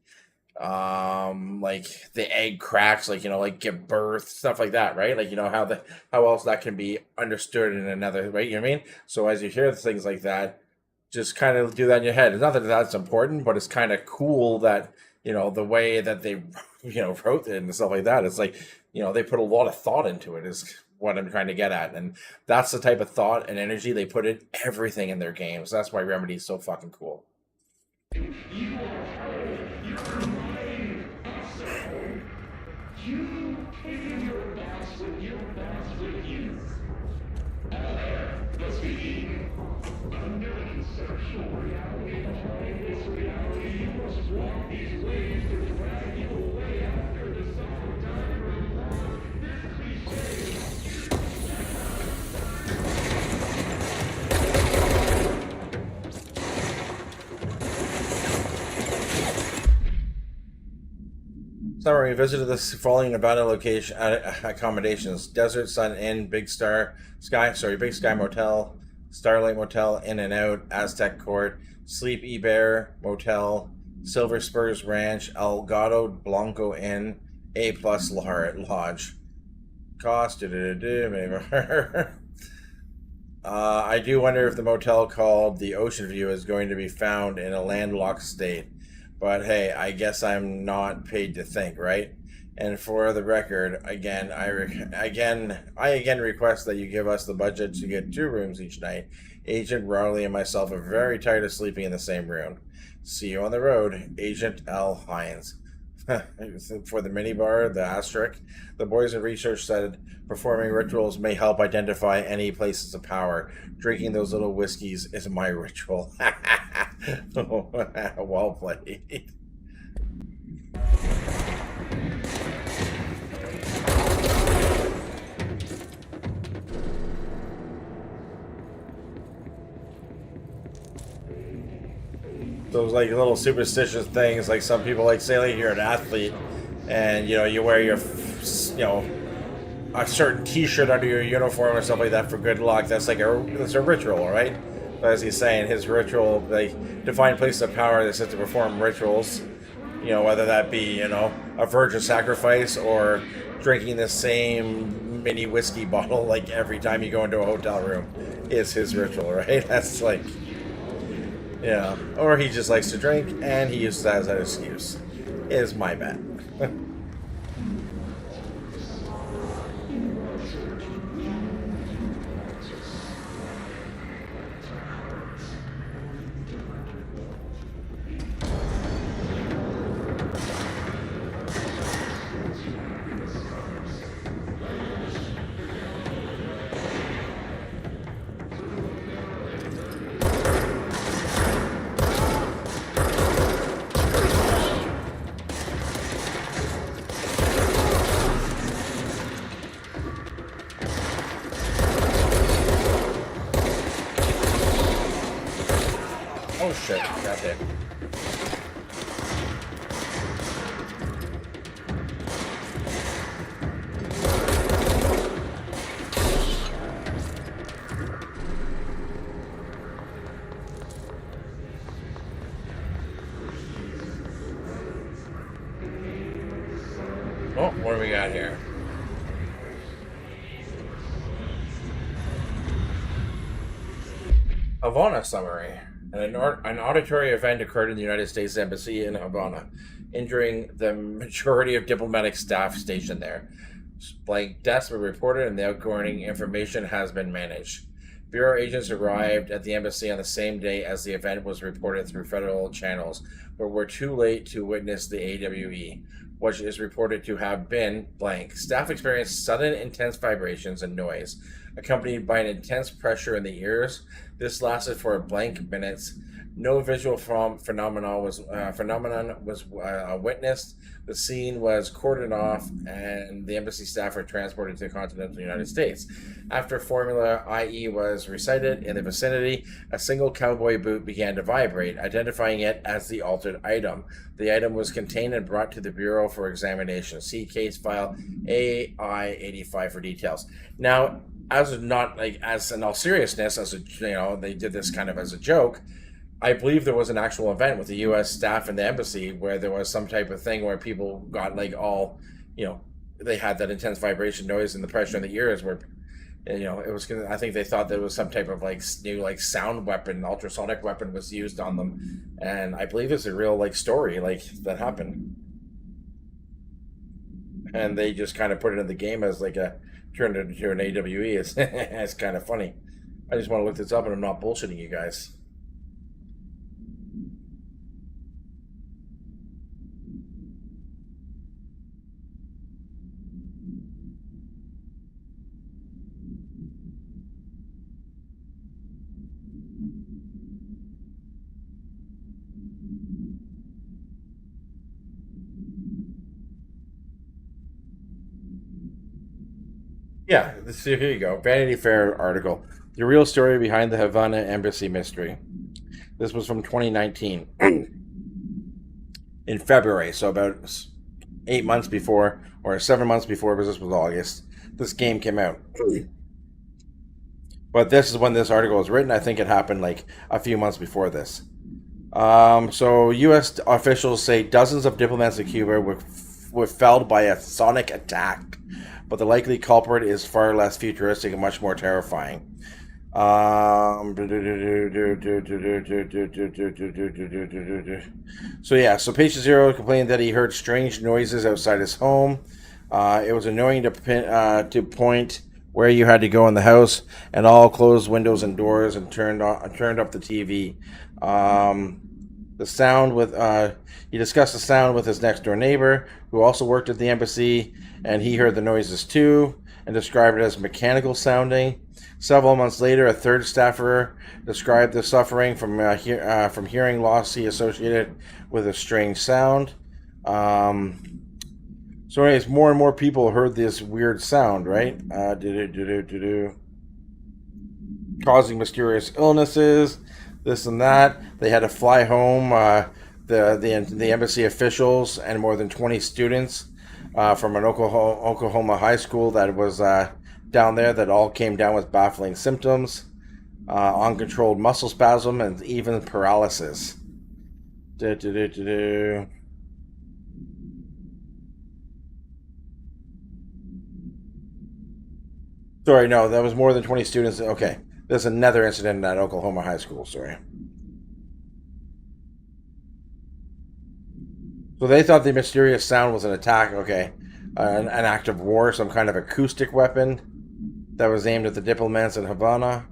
the egg cracks, like, you know, like give birth, stuff like that, right? Like, you know, how else that can be understood in another, right? You know what I mean? So as you hear things like that, just kind of do that in your head. It's not that that's important, but it's kind of cool that, you know, the way that they, you know, wrote it and stuff like that. It's like, you know, they put a lot of thought into it is what I'm trying to get at. And that's the type of thought and energy they put in everything in their games. That's why Remedy is so fucking cool. Summary: we visited the following Nevada location accommodations: Desert Sun Inn, Big Sky Motel, Starlight Motel, In and Out, Aztec Court, Sleep Bear Motel, Silver Spurs Ranch, Elgato Blanco Inn, A Plus Lodge. Cost I do wonder if the motel called the Ocean View is going to be found in a landlocked state. But hey, I guess I'm not paid to think, right? And for the record, again, I again request that you give us the budget to get 2 rooms each night. Agent Rowley and myself are very tired of sleeping in the same room. See you on the road, Agent L. Hines. For the minibar, the asterisk, the boys in research said performing rituals may help identify any places of power. Drinking those little whiskeys is my ritual. Well played. Those like little superstitious things, like some people like say like you're an athlete and you know you wear your a certain t-shirt under your uniform or stuff like that for good luck. That's like that's a ritual, right? But as he's saying, his ritual, like defined places of power, they said to perform rituals, you know, whether that be, you know, a virgin sacrifice or drinking the same mini whiskey bottle like every time you go into a hotel room is his ritual, right? That's like, yeah. Or he just likes to drink and he uses that as an excuse, is my bet. Oh shit, got there. Oh, what do we got here? Havana summary. An auditory event occurred in the United States Embassy in Havana, injuring the majority of diplomatic staff stationed there. Blank deaths were reported and the outgoing information has been managed. Bureau agents arrived at the embassy on the same day as the event was reported through federal channels, but were too late to witness the AWE, which is reported to have been blank. Staff experienced sudden intense vibrations and noise, accompanied by an intense pressure in the ears. This lasted for blank minutes. No visual phenomenon was witnessed. The scene was cordoned off, and the embassy staff were transported to the continental United States. After Formula IE was recited in the vicinity, a single cowboy boot began to vibrate, identifying it as the altered item. The item was contained and brought to the Bureau for examination. See case file AI85 for details. Now, as in all seriousness, they did this kind of as a joke. I believe there was an actual event with the U.S. staff in the embassy where there was some type of thing where people got they had that intense vibration noise and the pressure in the ears where, it was. I think they thought there was some type of new sound weapon, ultrasonic weapon was used on them, and I believe it's a real story that happened, and they just kind of put it in the game as turned it into an AWE. It's kind of funny. I just want to look this up, and I'm not bullshitting you guys. Yeah, here you go. Vanity Fair article. The real story behind the Havana embassy mystery. This was from 2019. In February, so about 8 months before, or 7 months before, because this was August, this game came out. But this is when this article was written. I think it happened a few months before this. So U.S. officials say dozens of diplomats in Cuba were felled by a sonic attack, but the likely culprit is far less futuristic and much more terrifying. So patient zero complained that he heard strange noises outside his home. It was annoying to point where you had to go in the house, and all closed windows and doors and turned up the TV. The sound he discussed the sound with his next door neighbor, who also worked at the embassy, and he heard the noises too, and described it as mechanical sounding. Several months later, a third staffer described the suffering from hearing loss he associated with a strange sound. So anyways, more and more people heard this weird sound, right? Causing mysterious illnesses, this and that. They had to fly home the embassy officials and more than 20 students from an Oklahoma high school that was down there that all came down with baffling symptoms, uncontrolled muscle spasm, and even paralysis. Sorry, no, that was more than 20 students. Okay, there's another incident at Oklahoma High School. Sorry. So they thought the mysterious sound was an attack. Okay, an act of war, some kind of acoustic weapon that was aimed at the diplomats in Havana.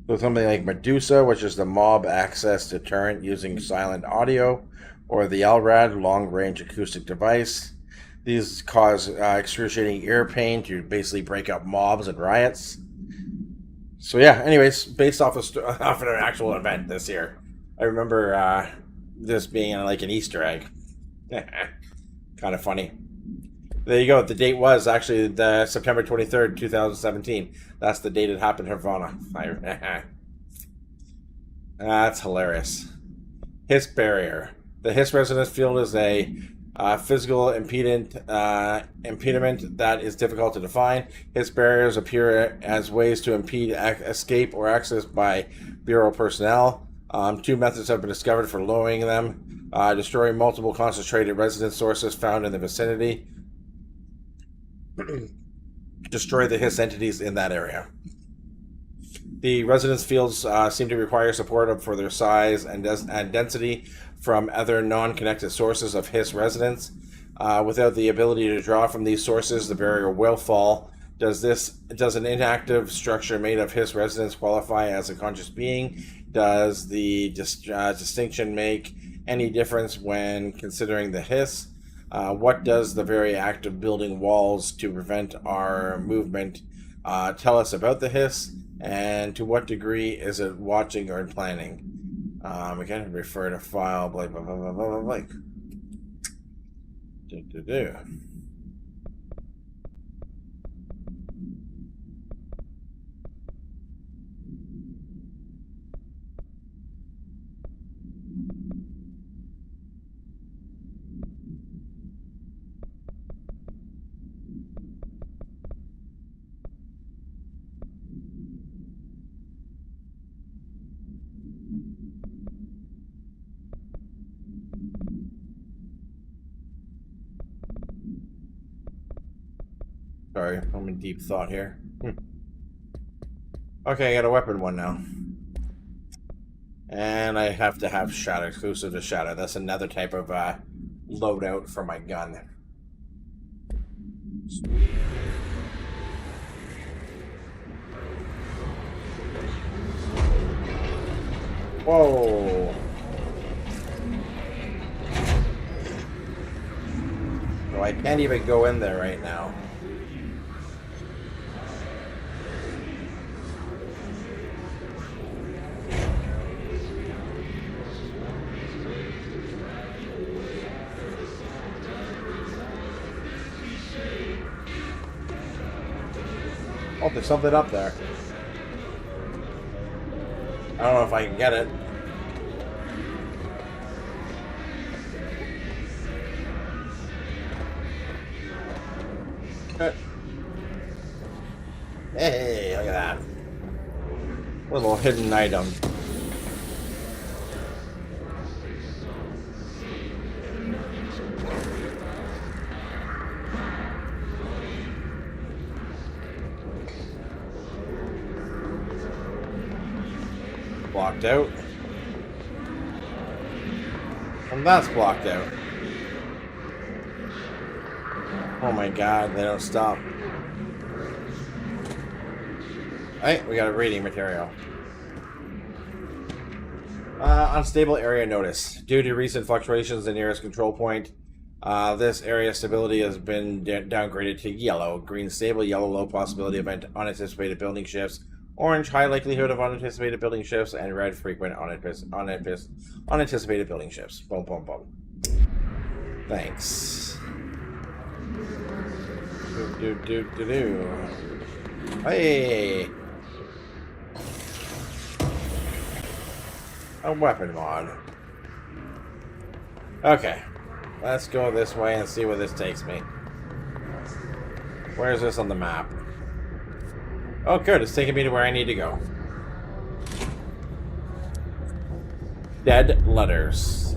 So something like Medusa, which is the mob access deterrent using silent audio, or the LRAD, long-range acoustic device. These cause excruciating ear pain to basically break up mobs and riots. So yeah, anyways, based off of an actual event this year. I remember this being like an Easter egg. Kind of funny. There you go. The date was actually the September 23rd, 2017. That's the date it happened in Havana. That's hilarious. Hiss barrier. The Hiss resonance field is a physical impediment that is difficult to define. Hiss barriers appear as ways to impede escape or access by Bureau personnel. 2 methods have been discovered for lowering them. Destroying multiple concentrated resonance sources found in the vicinity. Destroy the Hiss entities in that area. The resonance fields seem to require support for their size and density from other non-connected sources of Hiss resonance. Without the ability to draw from these sources, the barrier will fall. Does an inactive structure made of Hiss resonance qualify as a conscious being? Does the distinction make any difference when considering the Hiss? What does the very act of building walls to prevent our movement tell us about the Hiss? And to what degree is it watching or planning? Again, refer to file, blah, blah, blah, blah, blah, blah. Sorry, I'm in deep thought here. Okay, I got a weapon one now. And I have to have Shadow, exclusive to Shadow. That's another type of loadout for my gun. Whoa! So I can't even go in there right now. Oh, there's something up there. I don't know if I can get it. Hey, look at that. Little hidden item. Blocked out. And that's blocked out. Oh my god, they don't stop. Hey, we got a reading material. Unstable area notice. Due to recent fluctuations in the nearest control point, this area stability has been downgraded to yellow. Green stable, yellow low possibility of unanticipated building shifts. Orange, high likelihood of unanticipated building shifts, and red, frequent unanticipated building shifts. Boom, boom, boom. Thanks. Hey! A weapon mod. Okay. Let's go this way and see where this takes me. Where is this on the map? Oh, good. It's taking me to where I need to go. Dead letters.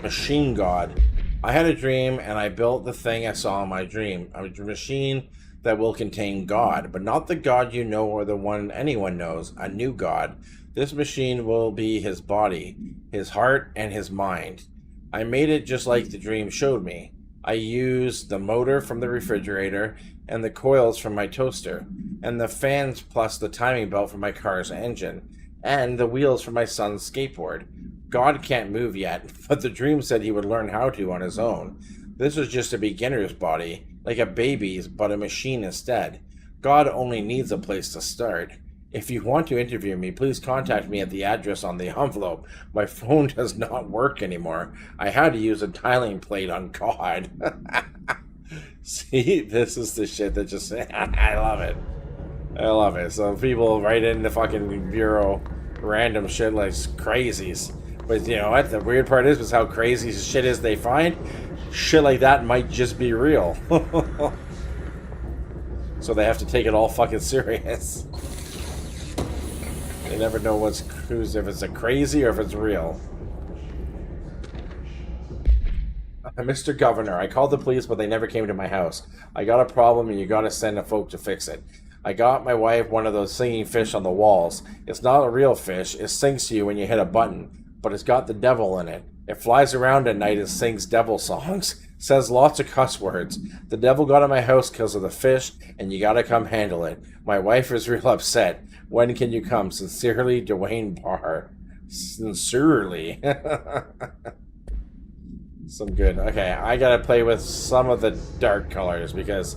Machine God. I had a dream and I built the thing I saw in my dream. A machine that will contain God, but not the God you know or the one anyone knows. A new God. This machine will be his body, his heart, and his mind. I made it just like the dream showed me. I used the motor from the refrigerator and the coils from my toaster, and the fans plus the timing belt from my car's engine, and the wheels for my son's skateboard. God can't move yet, but the dream said he would learn how to on his own. This was just a beginner's body, like a baby's, but a machine instead. God only needs a place to start. If you want to interview me, please contact me at the address on the envelope. My phone does not work anymore. I had to use a dialing plate on God. See, this is the shit that just... I love it. I love it. So people write in the fucking bureau random shit like crazies. But you know what? The weird part is how crazy shit is they find. Shit like that might just be real. So they have to take it all fucking serious. They never know if it's a crazy or if it's real. Mr. Governor, I called the police, but they never came to my house. I got a problem, and you gotta send a folk to fix it. I got my wife one of those singing fish on the walls. It's not a real fish. It sings to you when you hit a button, but it's got the devil in it. It flies around at night and sings devil songs. Says lots of cuss words. The devil got in my house because of the fish, and you gotta come handle it. My wife is real upset. When can you come? Sincerely, Dwayne Barr. Sincerely. Some good. Okay, I gotta play with some of the dark colors because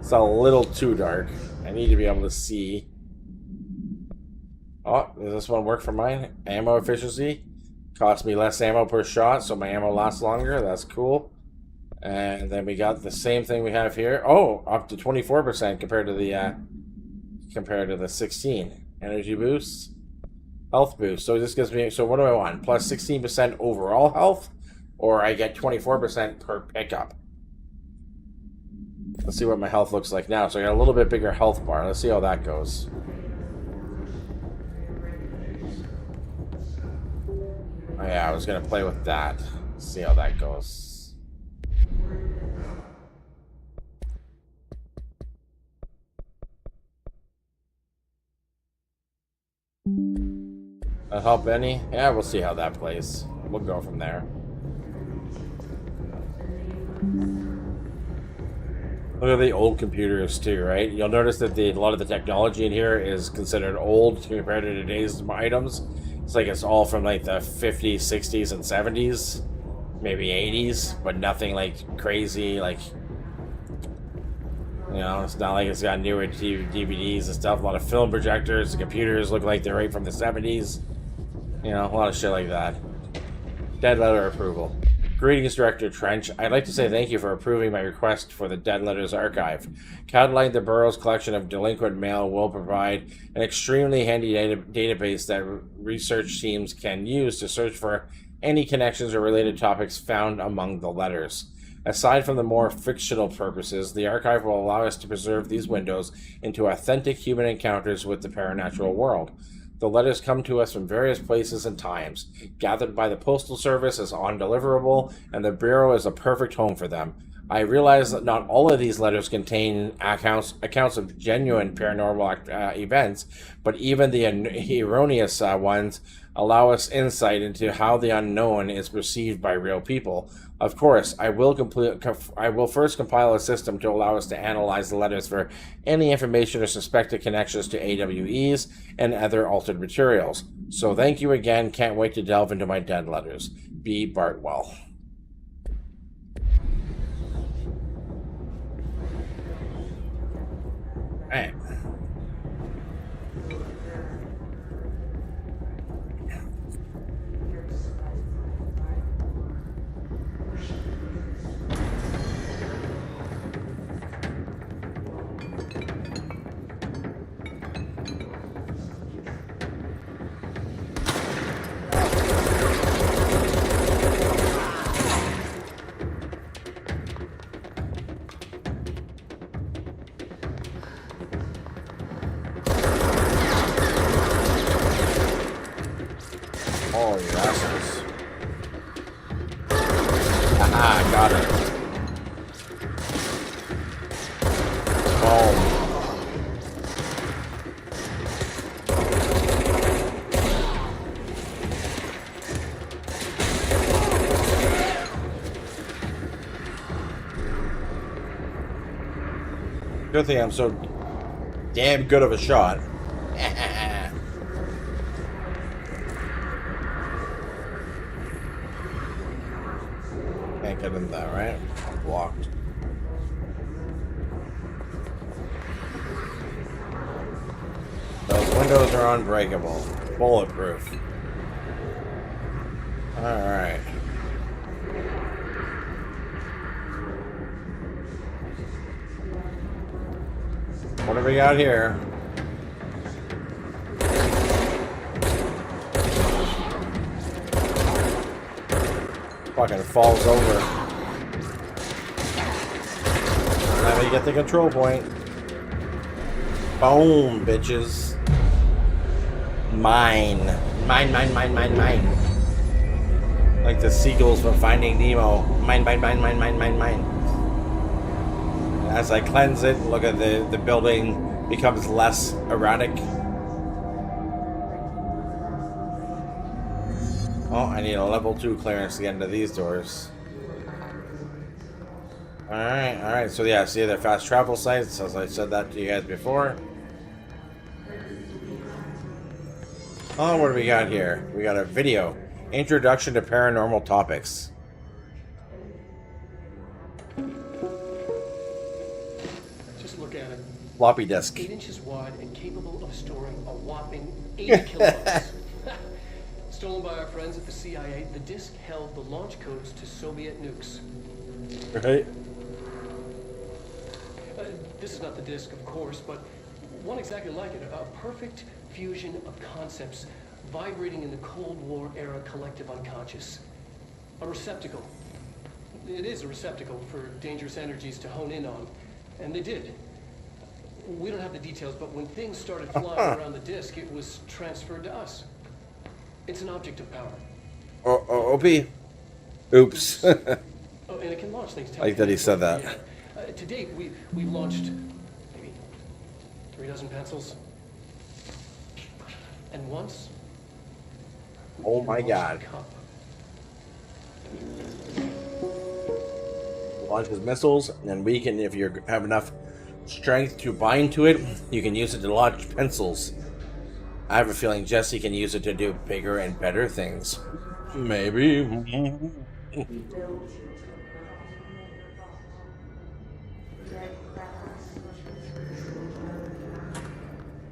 it's a little too dark. I need to be able to see. Oh, does this one work for mine? Ammo efficiency. Cost me less ammo per shot, so my ammo lasts longer. That's cool. And then we got the same thing we have here. Oh, up to 24% compared to the 16. Energy boost, health boost. So this gives me. So what do I want? Plus 16% overall health, or I get 24% per pickup. Let's see what my health looks like now. So I got a little bit bigger health bar. Let's see how that goes. Oh yeah, I was gonna play with that. See how that goes. That help any? Yeah, we'll see how that plays. We'll go from there. Look at the old computers too, right? You'll notice that a lot of the technology in here is considered old compared to today's items. It's like it's all from like the 50s, 60s, and 70s, maybe 80s, but nothing like crazy, like, you know, it's not like it's got newer DVDs and stuff. A lot of film projectors, the computers look like they're right from the 70s. You know, a lot of shit like that. Dead letter approval. Greetings, Director Trench. I'd like to say thank you for approving my request for the Dead Letters Archive. Cataloging the Bureau's collection of delinquent mail will provide an extremely handy database that research teams can use to search for any connections or related topics found among the letters. Aside from the more fictional purposes, the archive will allow us to preserve these windows into authentic human encounters with the paranatural world. The letters come to us from various places and times, gathered by the Postal Service as undeliverable, and the Bureau is a perfect home for them. I realize that not all of these letters contain accounts of genuine paranormal events, but even the erroneous ones allow us insight into how the unknown is perceived by real people. Of course, I will first compile a system to allow us to analyze the letters for any information or suspected connections to AWEs and other altered materials. So thank you again. Can't wait to delve into my dead letters. B. Bartwell. Right. Oh, you assholes. Aha, got it. Boom. Good thing I'm so damn good of a shot. Can't get in that, right? Blocked. Those windows are unbreakable. Bulletproof. Alright. What do we got here? Fucking falls over. Now we get the control point. Boom, bitches. Mine. Mine, mine, mine, mine, mine. Like the seagulls from Finding Nemo. Mine, mine, mine, mine, mine, mine, mine. As I cleanse it, look at the building becomes less erratic. Oh, I need a level 2 clearance to get into these doors. Alright, so yeah, see they're fast travel sites, as I said that to you guys before. Oh, what do we got here? We got a video. Introduction to Paranormal Topics. Just look at it. Floppy disk. 8 inches wide and capable of storing a whopping 80 kilobytes. Stolen by our friends at the CIA, the disk held the launch codes to Soviet nukes. Right. This is not the disk, of course, but one exactly like it. A perfect fusion of concepts vibrating in the Cold War era collective unconscious. A receptacle. It is a receptacle for dangerous energies to hone in on. And they did. We don't have the details, but when things started flying around the disk, it was transferred to us. It's an object of power. OP. Oops. Oh, and it can launch things. Like that he said that. Yeah. To date, we've launched maybe 3 dozen pencils. And once... Oh my god. Launches missiles, and we can, if you have enough strength to bind to it, you can use it to launch pencils. I have a feeling Jesse can use it to do bigger and better things. Maybe.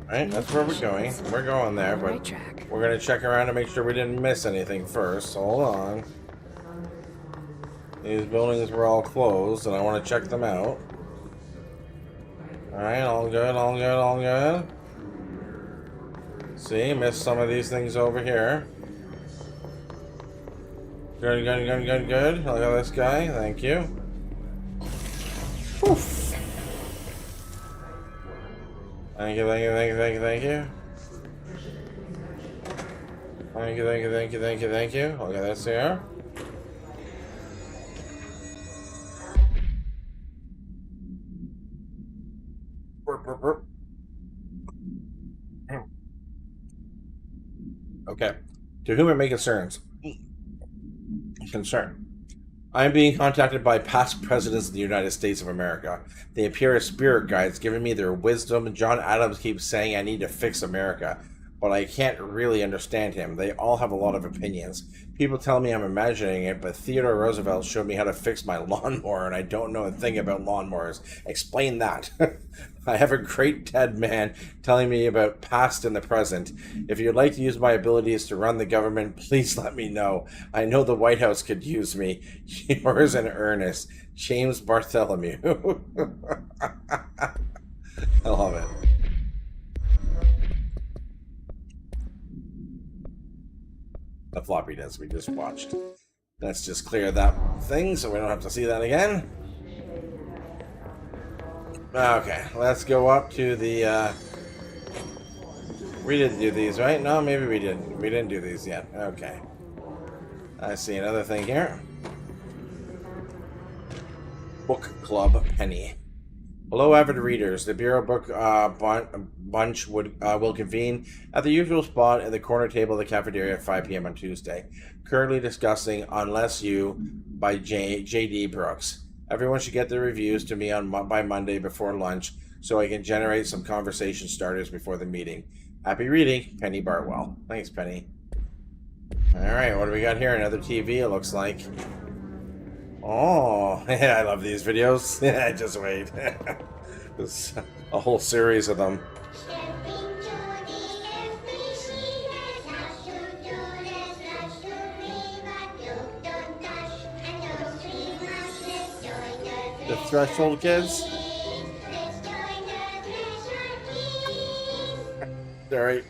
Alright, that's where we're going. We're going there, but we're going to check around to make sure we didn't miss anything first. Hold on. These buildings were all closed, and I want to check them out. Alright, all good, all good, all good. See, missed some of these things over here. Good, good, good, good, good. Look at this guy. Thank you. Oof. Thank you, thank you, thank you, thank you, thank you. Thank you, thank you, thank you, thank you, thank you. Look at this here. Okay. To whom it may concerns. I am being contacted by past presidents of the United States of America. They appear as spirit guides, giving me their wisdom. John Adams keeps saying I need to fix America, but I can't really understand him. They all have a lot of opinions. People tell me I'm imagining it, but Theodore Roosevelt showed me how to fix my lawnmower, and I don't know a thing about lawnmowers. Explain that. I have a great dead man telling me about past and the present. If you'd like to use my abilities to run the government, please let me know. I know the White House could use me. Yours in earnest, James Bartholomew. I love it. The floppy disk we just watched. Let's just clear that thing so we don't have to see that again. Okay, let's go up to the, we didn't do these, right? No, maybe we didn't. We didn't do these yet. Okay. I see another thing here. Book Club Penny. Hello, avid readers. The Bureau Book Bunch will convene at the usual spot in the corner table of the cafeteria at 5 p.m. on Tuesday. Currently discussing Unless You by J.D. Brooks. Everyone should get their reviews to me by Monday before lunch so I can generate some conversation starters before the meeting. Happy reading, Penny Bartwell. Thanks, Penny. Alright, what do we got here? Another TV, it looks like. Oh, yeah, I love these videos. Just wait. There's a whole series of them. The Threshold Kids? Alright.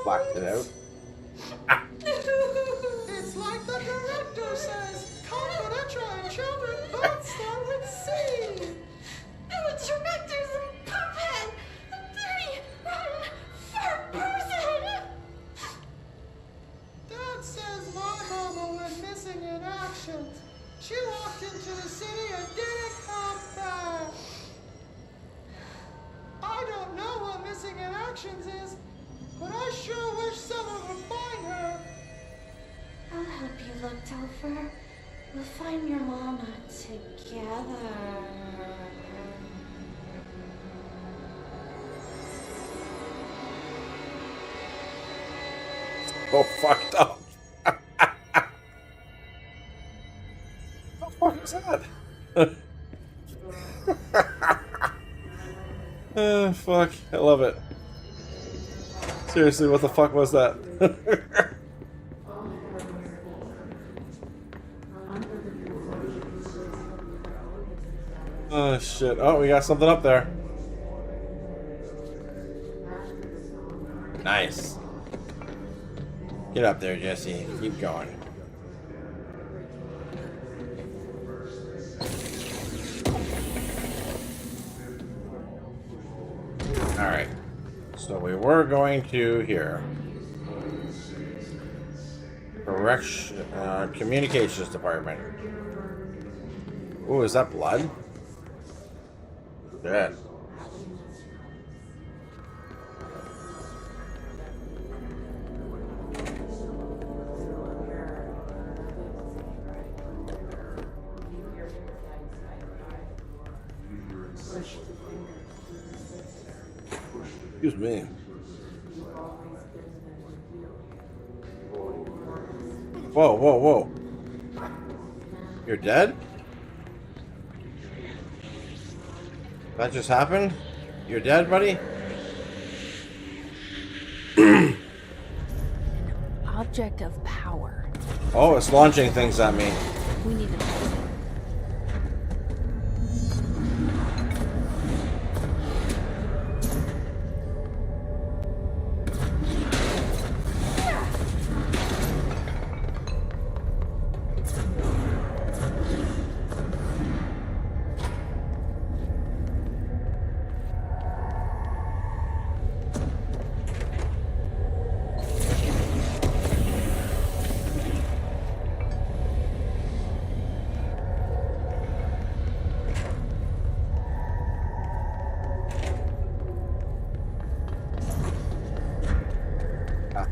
Blacked it out. It's like the director says, confidential and children don't start with C. The director's a puppet. Dirty, rotten, fat person. Dad says my mama went missing in action. She walked into the city and didn't come back. I don't know what missing in actions is, but I sure wish someone would find her. I'll help you look, Telfer. We'll find your mama together. Oh, fucked up. What the fuck is that? Fuck. I love it. Seriously, what the fuck was that? Oh, shit. Oh, we got something up there. Nice. Get up there, Jesse. Keep going. Alright. So we were going to here. Correction, communications department. Ooh, is that blood? Good. Excuse me. Whoa, whoa, whoa. You're dead? That just happened? You're dead, buddy? An object of power. Oh, it's launching things at me. We need to...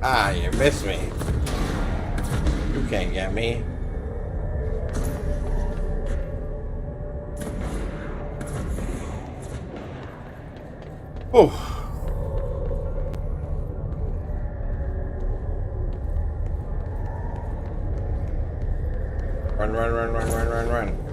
Ah, you missed me. You can't get me. Oh. Run, run, run, run, run, run, run.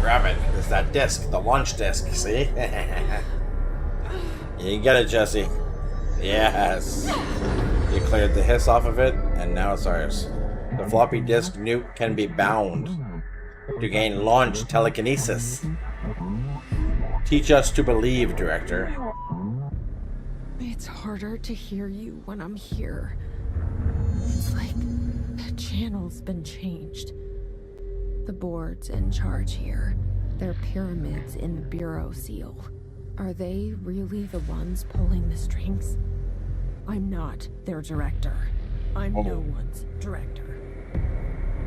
Grab it. It's that disc, the launch disc, see? You get it, Jesse. Yes. You cleared the hiss off of it, and now it's ours. The floppy disk nuke can be bound to gain launch telekinesis. Teach us to believe, Director. It's harder to hear you when I'm here. It's like the channel's been changed. The board's in charge here. They're pyramids in the bureau seal. Are they really the ones pulling the strings? I'm not their director. I'm no one's director.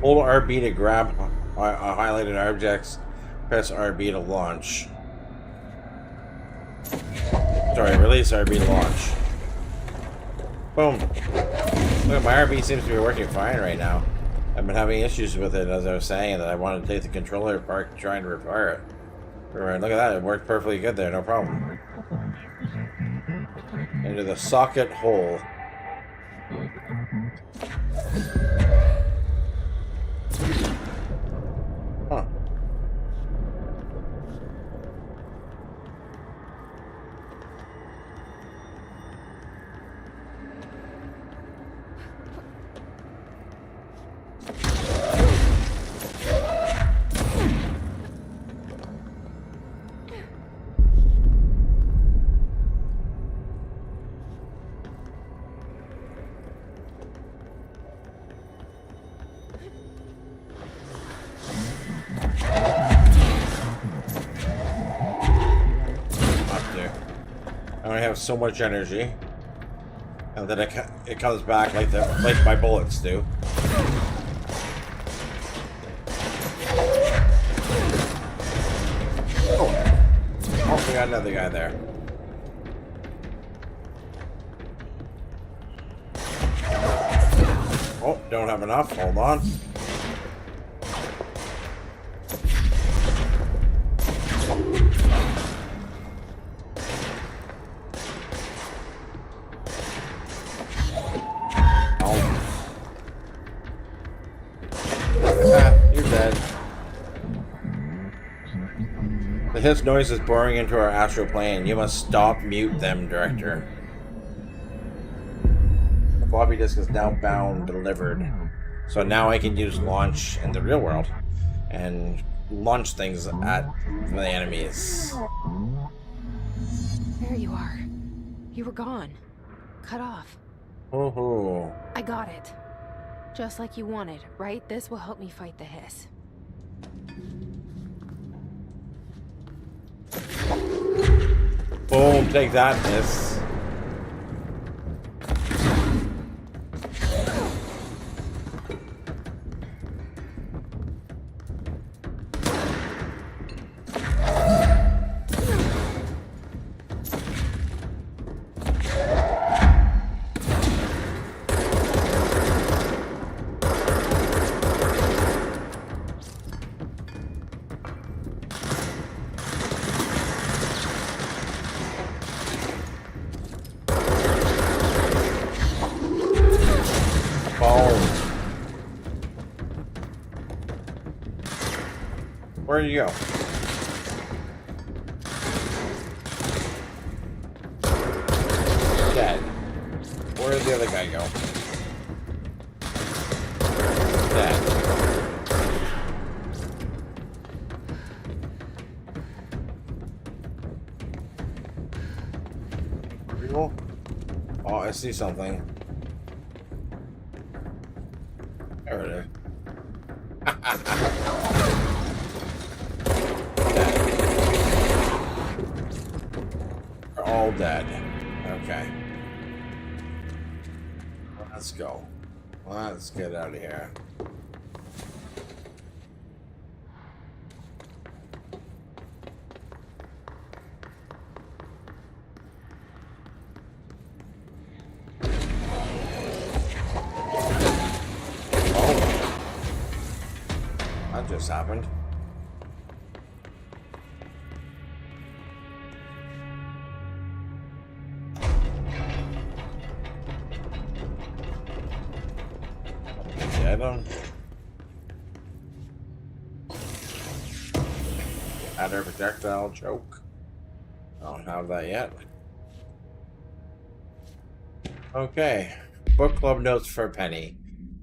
Hold RB to grab highlighted objects. Press RB to launch. Sorry, release RB to launch. Boom. Look, my RB seems to be working fine right now. I've been having issues with it, as I was saying, that I wanted to take the controller apart trying to repair it. Look at that, it worked perfectly good there, no problem. Into the socket hole. Huh. I have so much energy, and then it comes back like my bullets do. Oh, we got another guy there. Oh, don't have enough. Hold on. The hiss noise is boring into our astral plane. You must stop, mute them, Director. The floppy disk is now bound, delivered. So now I can use launch in the real world and launch things at the enemies. There you are. You were gone. Cut off. Oh. I got it. Just like you wanted, right? This will help me fight the hiss. Boom, take that, miss. Where did you go? Dead. Where did the other guy go? Dead. Real? Oh, I see something. There it is. All dead. Okay. Let's go. Let's get out of here. Oh. That just happened. Add our projectile choke. I don't have that yet. Okay, book club notes for Penny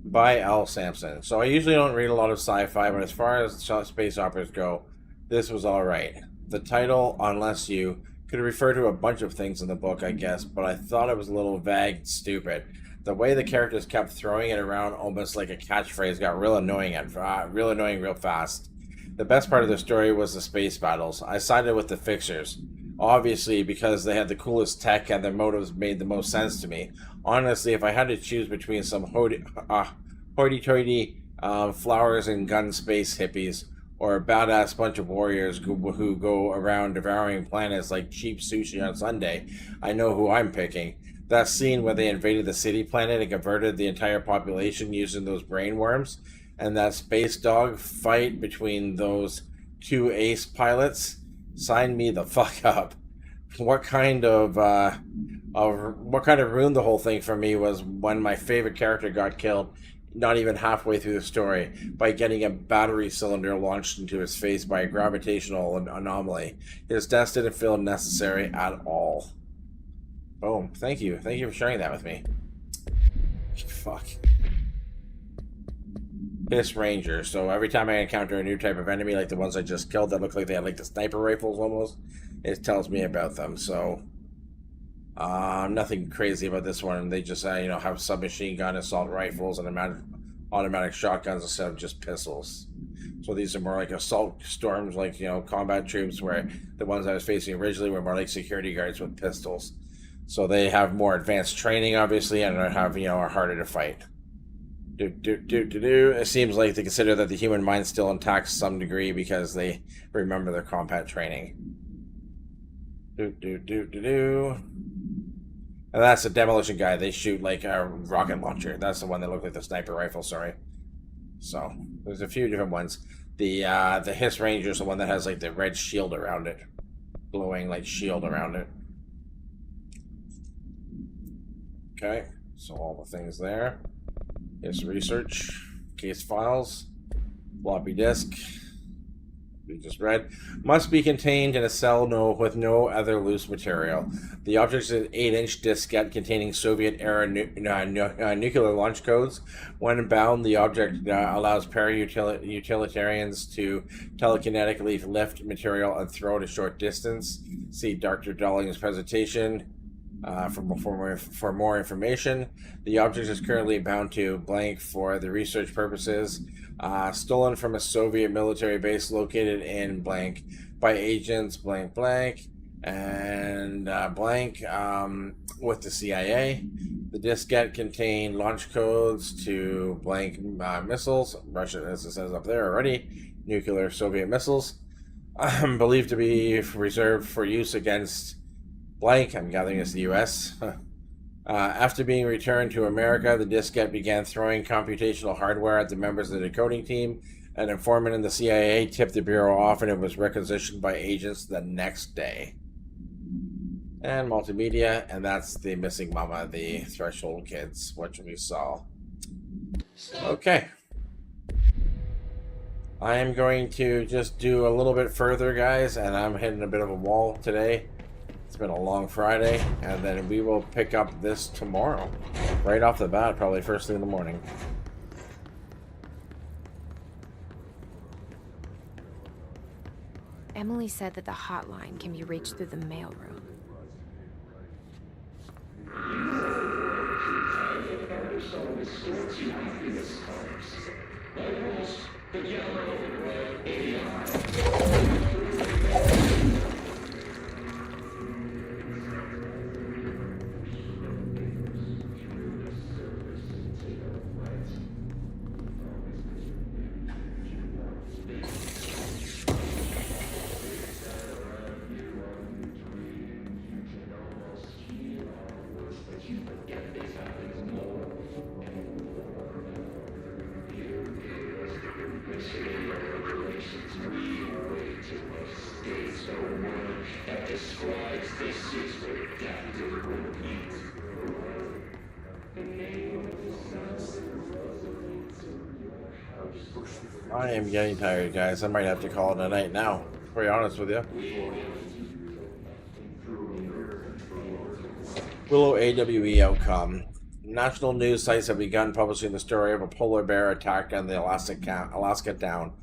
by L. Sampson. So I usually don't read a lot of sci-fi, but as far as space operas go, this was all right. The title, Unless You, could refer to a bunch of things in the book, I guess, but I thought it was a little vague and stupid. The way the characters kept throwing it around almost like a catchphrase got real annoying real fast. The best part of the story was the space battles. I sided with the fixers, obviously because they had the coolest tech and their motives made the most sense to me. Honestly, if I had to choose between some hoity-toity flowers and gun space hippies or a badass bunch of warriors who go around devouring planets like cheap sushi on Sunday, I know who I'm picking. That scene where they invaded the city planet and converted the entire population using those brain worms, and that space dog fight between those two ace pilots, sign me the fuck up. What kind of ruined the whole thing for me was when my favorite character got killed not even halfway through the story by getting a battery cylinder launched into his face by a gravitational anomaly. His death didn't feel necessary at all. Boom. Thank you for sharing that with me. Fuck. Hiss Ranger. So every time I encounter a new type of enemy like the ones I just killed that look like they had like the sniper rifles almost, it tells me about them. So nothing crazy about this one. They just have submachine gun, assault rifles, and automatic shotguns instead of just pistols. So these are more like assault storms, like combat troops, where the ones I was facing originally were more like security guards with pistols. So they have more advanced training, obviously, and are harder to fight. It seems like they consider that the human mind's still intact to some degree because they remember their combat training. And that's a demolition guy. They shoot like a rocket launcher. That's the one that looked like the sniper rifle, sorry. So there's a few different ones. The Hiss Ranger is the one that has like the red shield around it. Glowing like shield around it. Okay, so all the things there. Here's research, case files, floppy disk. We just read. Must be contained in a cell with no other loose material. The object is an 8-inch diskette containing Soviet-era nuclear launch codes. When bound, the object allows para-utilitarians to telekinetically lift material and throw it a short distance. See Dr. Dolling's presentation. For more information. The object is currently bound to blank for the research purposes. Stolen from a Soviet military base located in blank by agents blank and blank with the CIA. The diskette contained launch codes to blank missiles. Russia, as it says up there already, nuclear Soviet missiles, believed to be reserved for use against blank, I'm gathering it's the U.S. After being returned to America, the diskette began throwing computational hardware at the members of the decoding team. An informant in the CIA tipped the Bureau off, and it was requisitioned by agents the next day. And multimedia, and that's the Missing Mama, the Threshold Kids, which we saw. Okay. I am going to just do a little bit further, guys, and I'm hitting a bit of a wall today. It's been a long Friday, and then we will pick up this tomorrow. Right off the bat, probably first thing in the morning. Emily said that the hotline can be reached through the mailroom. I am getting tired, guys. I might have to call it a night now, to be honest with you. Willow AWE outcome. National news sites have begun publishing the story of a polar bear attack on the Alaska town.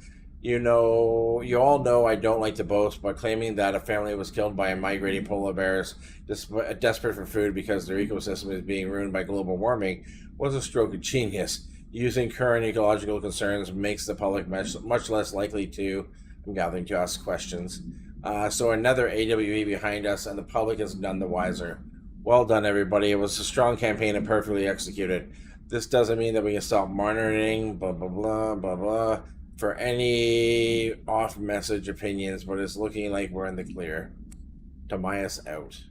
You all know I don't like to boast, but claiming that a family was killed by migrating polar bears desperate for food because their ecosystem is being ruined by global warming was a stroke of genius. Using current ecological concerns makes the public much less likely to, I'm gathering, to ask questions. So another AWE behind us, and the public is none the wiser. Well done, everybody. It was a strong campaign and perfectly executed. This doesn't mean that we can stop monitoring, blah, blah, blah, blah, blah, for any off-message opinions, but it's looking like we're in the clear. Tamias out.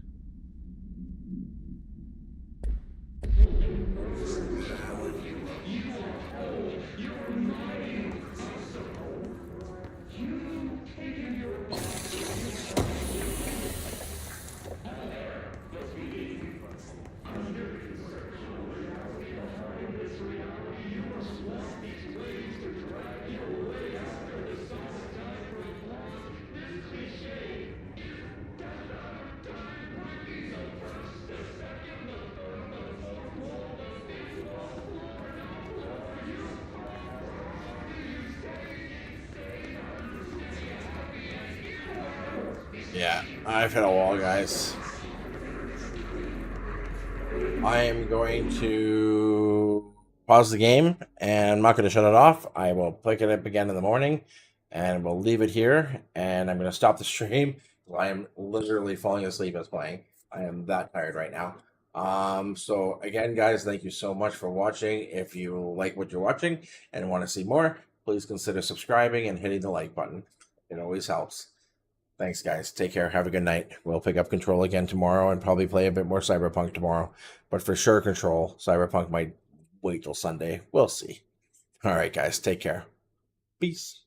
Yeah, I've hit a wall, guys. I am going to pause the game, and I'm not going to shut it off. I will pick it up again in the morning, and we'll leave it here, and I'm going to stop the stream. I am literally falling asleep as playing. I am that tired right now. So again, guys, thank you so much for watching. If you like what you're watching and want to see more, please consider subscribing and hitting the like button. It always helps. Thanks, guys. Take care. Have a good night. We'll pick up Control again tomorrow and probably play a bit more Cyberpunk tomorrow. But for sure, Control. Cyberpunk might wait till Sunday. We'll see. All right, guys. Take care. Peace.